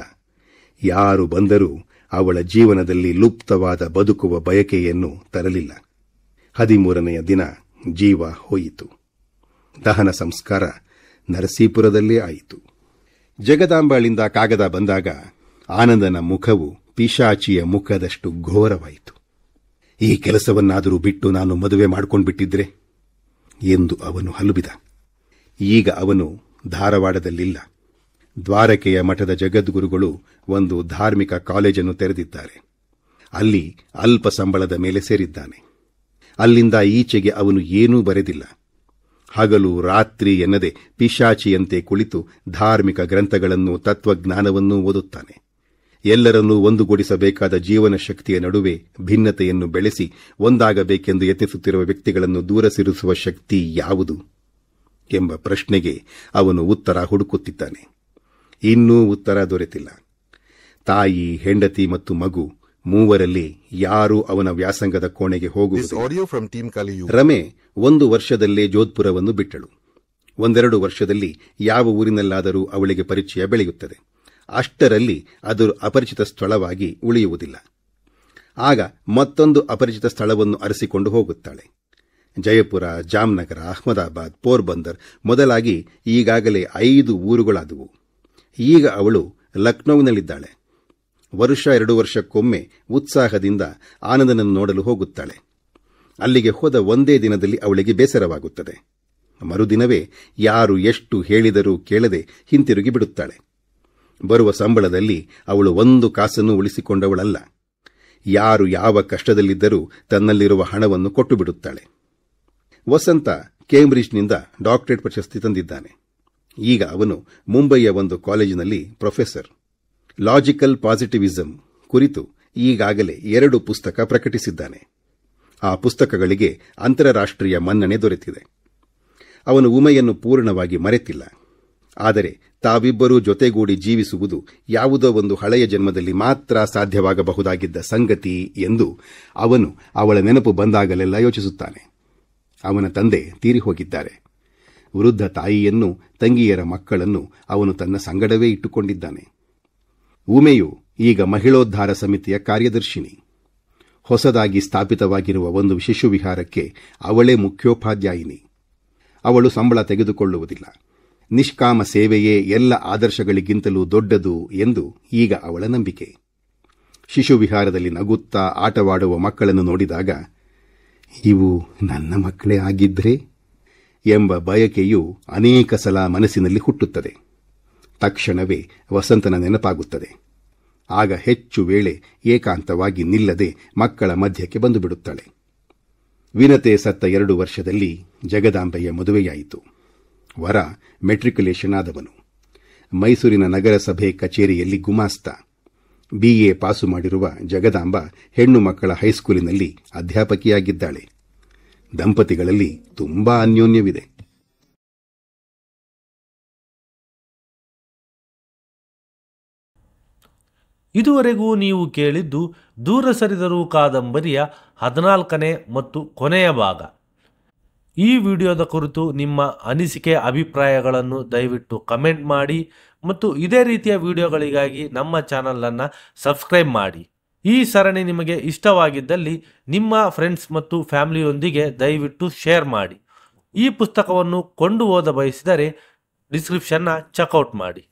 ಯಾರು ಬಂದರೂ ಅವಳ ಜೀವನದಲ್ಲಿ ಲುಪ್ತವಾದ ಬದುಕುವ ಬಯಕೆಯನ್ನು ತರಲಿಲ್ಲ. 13ನೆಯ ದಿನ ಜೀವ ಹೋಯಿತು. ದಹನ ಸಂಸ್ಕಾರ ನರಸೀಪುರದಲ್ಲೇ ಆಯಿತು. ಜಗದಾಂಬಾಳಿಂದ ಕಾಗದ ಬಂದಾಗ ಆನಂದನ ಮುಖವು ಪಿಶಾಚಿಯ ಮುಖದಷ್ಟು ಘೋರವಾಯಿತು. ಈ ಕೆಲಸವನ್ನಾದರೂ ಬಿಟ್ಟು ನಾನು ಮದುವೆ ಮಾಡಿಕೊಂಡ್ಬಿಟ್ಟಿದ್ರೆ ಎಂದು ಅವನು ಹಲುಬಿದ. ಈಗ ಅವನು ಧಾರವಾಡದಲ್ಲಿಲ್ಲ. ದ್ವಾರಕೆಯ ಮಠದ ಜಗದ್ಗುರುಗಳು ಒಂದು ಧಾರ್ಮಿಕ ಕಾಲೇಜನ್ನು ತೆರೆದಿದ್ದಾರೆ. ಅಲ್ಲಿ ಅಲ್ಪ ಸಂಬಳದ ಮೇಲೆ ಸೇರಿದ್ದಾನೆ. ಅಲ್ಲಿಂದ ಈಚೆಗೆ ಅವನು ಏನೂ ಬರೆದಿಲ್ಲ. ಹಗಲು ರಾತ್ರಿ ಎನ್ನದೆ ಪಿಶಾಚಿಯಂತೆ ಕುಳಿತು ಧಾರ್ಮಿಕ ಗ್ರಂಥಗಳನ್ನು ತತ್ವಜ್ಞಾನವನ್ನೂ ಓದುತ್ತಾನೆ. ಎಲ್ಲರನ್ನೂ ಒಂದುಗೂಡಿಸಬೇಕಾದ ಜೀವನ ಶಕ್ತಿಯ ನಡುವೆ ಭಿನ್ನತೆಯನ್ನು ಬೆಳೆಸಿ ಒಂದಾಗಬೇಕೆಂದು ಯತ್ನಿಸುತ್ತಿರುವ ವ್ಯಕ್ತಿಗಳನ್ನು ದೂರ ಸಿರಿಸುವ ಶಕ್ತಿ ಯಾವುದು ಎಂಬ ಪ್ರಶ್ನೆಗೆ ಅವನು ಉತ್ತರ ಹುಡುಕುತ್ತಿದ್ದಾನೆ. ಇನ್ನೂ ಉತ್ತರ ದೊರೆತಿಲ್ಲ. ತಾಯಿ, ಹೆಂಡತಿ ಮತ್ತು ಮಗು ಮೂವರಲ್ಲಿ ಯಾರೂ ಅವನ ವ್ಯಾಸಂಗದ ಕೋಣೆಗೆ ಹೋಗುವುದು. ರಮೆ 1 ವರ್ಷದಲ್ಲೇ ಜೋಧ್ಪುರವನ್ನು ಬಿಟ್ಟಳು. 1-2 ವರ್ಷದಲ್ಲಿ ಯಾವ ಊರಿನಲ್ಲಾದರೂ ಅವಳಿಗೆ ಪರಿಚಯ ಬೆಳೆಯುತ್ತದೆ. ಅಷ್ಟರಲ್ಲಿ ಅದು ಅಪರಿಚಿತ ಸ್ಥಳವಾಗಿ ಉಳಿಯುವುದಿಲ್ಲ. ಆಗ ಮತ್ತೊಂದು ಅಪರಿಚಿತ ಸ್ಥಳವನ್ನು ಅರಸಿಕೊಂಡು ಹೋಗುತ್ತಾಳೆ. ಜಯಪುರ, ಜಾಮ್ನಗರ, ಅಹಮದಾಬಾದ್, ಪೋರ್ಬಂದರ್ ಮೊದಲಾಗಿ ಈಗಾಗಲೇ 5 ಊರುಗಳಾದವು. ಈಗ ಅವಳು ಲಕ್ನೋವಿನಲ್ಲಿದ್ದಾಳೆ. 1-2 ವರ್ಷಕ್ಕೊಮ್ಮೆ ಉತ್ಸಾಹದಿಂದ ಆನಂದನನ್ನು ನೋಡಲು ಹೋಗುತ್ತಾಳೆ. ಅಲ್ಲಿಗೆ ಹೋದ ಒಂದೇ ದಿನದಲ್ಲಿ ಅವಳಿಗೆ ಬೇಸರವಾಗುತ್ತದೆ. ಮರುದಿನವೇ ಯಾರು ಎಷ್ಟು ಹೇಳಿದರೂ ಕೇಳದೆ ಹಿಂತಿರುಗಿ ಬಿಡುತ್ತಾಳೆ. ಬರುವ ಸಂಬಳದಲ್ಲಿ ಅವಳು 1 ಕಾಸನ್ನು ಉಳಿಸಿಕೊಂಡವಳಲ್ಲ. ಯಾರು ಯಾವ ಕಷ್ಟದಲ್ಲಿದ್ದರೂ ತನ್ನಲ್ಲಿರುವ ಹಣವನ್ನು ಕೊಟ್ಟು ಬಿಡುತ್ತಾಳೆ. ವಸಂತ ಕೇಂಬ್ರಿಡ್ಜ್ನಿಂದ ಡಾಕ್ಟರೇಟ್ ಪ್ರಶಸ್ತಿ ತಂದಿದ್ದಾನೆ. ಈಗ ಅವನು ಮುಂಬಯಿಯ ಒಂದು ಕಾಲೇಜಿನಲ್ಲಿ ಪ್ರೊಫೆಸರ್. ಲಾಜಿಕಲ್ ಪಾಸಿಟಿವಿಸಂ ಕುರಿತು ಈಗಾಗಲೇ 2 ಪುಸ್ತಕ ಪ್ರಕಟಿಸಿದ್ದಾನೆ. ಆ ಪುಸ್ತಕಗಳಿಗೆ ಅಂತಾರಾಷ್ಟ್ರೀಯ ಮನ್ನಣೆ ದೊರೆತಿದೆ. ಅವನು ಉಮೆಯನ್ನು ಪೂರ್ಣವಾಗಿ ಮರೆತಿಲ್ಲ. ಆದರೆ ತಾವಿಬ್ಬರೂ ಜೊತೆಗೂಡಿ ಜೀವಿಸುವುದು ಯಾವುದೋ ಒಂದು ಹಳೆಯ ಜನ್ಮದಲ್ಲಿ ಮಾತ್ರ ಸಾಧ್ಯವಾಗಬಹುದಾಗಿದ್ದ ಸಂಗತಿ ಎಂದು ಅವನು ಅವಳ ನೆನಪು ಬಂದಾಗಲೆಲ್ಲ ಯೋಚಿಸುತ್ತಾನೆ. ಅವನ ತಂದೆ ತೀರಿಹೋಗಿದ್ದಾರೆ. ವೃದ್ಧ ತಾಯಿಯನ್ನು, ತಂಗಿಯರ ಮಕ್ಕಳನ್ನು ಅವನು ತನ್ನ ಸಂಗಡವೇ ಇಟ್ಟುಕೊಂಡಿದ್ದಾನೆ. ಉಮೆಯು ಈಗ ಮಹಿಳೋದ್ಧಾರ ಸಮಿತಿಯ ಕಾರ್ಯದರ್ಶಿನಿ. ಹೊಸದಾಗಿ ಸ್ಥಾಪಿತವಾಗಿರುವ ಒಂದು ಶಿಶುವಿಹಾರಕ್ಕೆ ಅವಳೇ ಮುಖ್ಯೋಪಾಧ್ಯಾಯಿನಿ. ಅವಳು ಸಂಬಳ ತೆಗೆದುಕೊಳ್ಳುವುದಿಲ್ಲ. ನಿಷ್ಕಾಮ ಸೇವೆಯೇ ಎಲ್ಲ ಆದರ್ಶಗಳಿಗಿಂತಲೂ ದೊಡ್ಡದು ಎಂದು ಈಗ ಅವಳ ನಂಬಿಕೆ. ಶಿಶುವಿಹಾರದಲ್ಲಿ ನಗುತ್ತಾ ಆಟವಾಡುವ ಮಕ್ಕಳನ್ನು ನೋಡಿದಾಗ ಇವು ನನ್ನ ಮಕ್ಕಳೇ ಆಗಿದ್ರೆ ಎಂಬ ಬಯಕೆಯು ಅನೇಕ ಸಲ ಮನಸ್ಸಿನಲ್ಲಿ ಹುಟ್ಟುತ್ತದೆ. ತಕ್ಷಣವೇ ವಸಂತನ ನೆನಪಾಗುತ್ತದೆ. ಆಗ ಹೆಚ್ಚು ವೇಳೆ ಏಕಾಂತವಾಗಿ ನಿಲ್ಲದೆ ಮಕ್ಕಳ ಮಧ್ಯಕ್ಕೆ ಬಂದು ಬಿಡುತ್ತಾಳೆ. ವಿನತೆ ಸತ್ತ 2 ವರ್ಷದಲ್ಲಿ ಜಗದಾಂಬೆಯ ಮದುವೆಯಾಯಿತು. ವರ ಮೆಟ್ರಿಕ್ಯುಲೇಷನ್ ಆದವನು. ಮೈಸೂರಿನ ನಗರಸಭೆ ಕಚೇರಿಯಲ್ಲಿ ಗುಮಾಸ್ತ. BA ಪಾಸು ಮಾಡಿರುವ ಜಗದಾಂಬ ಹೆಣ್ಣು ಮಕ್ಕಳ ಹೈಸ್ಕೂಲಿನಲ್ಲಿ ಅಧ್ಯಾಪಕಿಯಾಗಿದ್ದಾಳೆ. ದಂಪತಿಗಳಲ್ಲಿ ತುಂಬಾ ಅನ್ಯೋನ್ಯವಿದೆ. ಇದುವರೆಗೂ ನೀವು ಕೇಳಿದ್ದು ದೂರ ಸರಿದರೂ ಕಾದಂಬರಿಯ 14ನೇ ಮತ್ತು ಕೊನೆಯ ಭಾಗ. ಈ ವಿಡಿಯೋದ ಕುರಿತು ನಿಮ್ಮ ಅನಿಸಿಕೆ, ಅಭಿಪ್ರಾಯಗಳನ್ನು ದಯವಿಟ್ಟು ಕಮೆಂಟ್ ಮಾಡಿ ಮತ್ತು ಇದೇ ರೀತಿಯ ವಿಡಿಯೋಗಳಿಗಾಗಿ ನಮ್ಮ ಚಾನಲನ್ನು ಸಬ್ಸ್ಕ್ರೈಬ್ ಮಾಡಿ. ಈ ಸರಣಿ ನಿಮಗೆ ಇಷ್ಟವಾಗಿದ್ದಲ್ಲಿ ನಿಮ್ಮ ಫ್ರೆಂಡ್ಸ್ ಮತ್ತು ಫ್ಯಾಮಿಲಿಯೊಂದಿಗೆ ದಯವಿಟ್ಟು ಶೇರ್ ಮಾಡಿ. ಈ ಪುಸ್ತಕವನ್ನು ಕೊಂಡು ಓದ ಬಯಸಿದರೆ ಡಿಸ್ಕ್ರಿಪ್ಷನ್ನ ಚೆಕ್ಔಟ್ ಮಾಡಿ.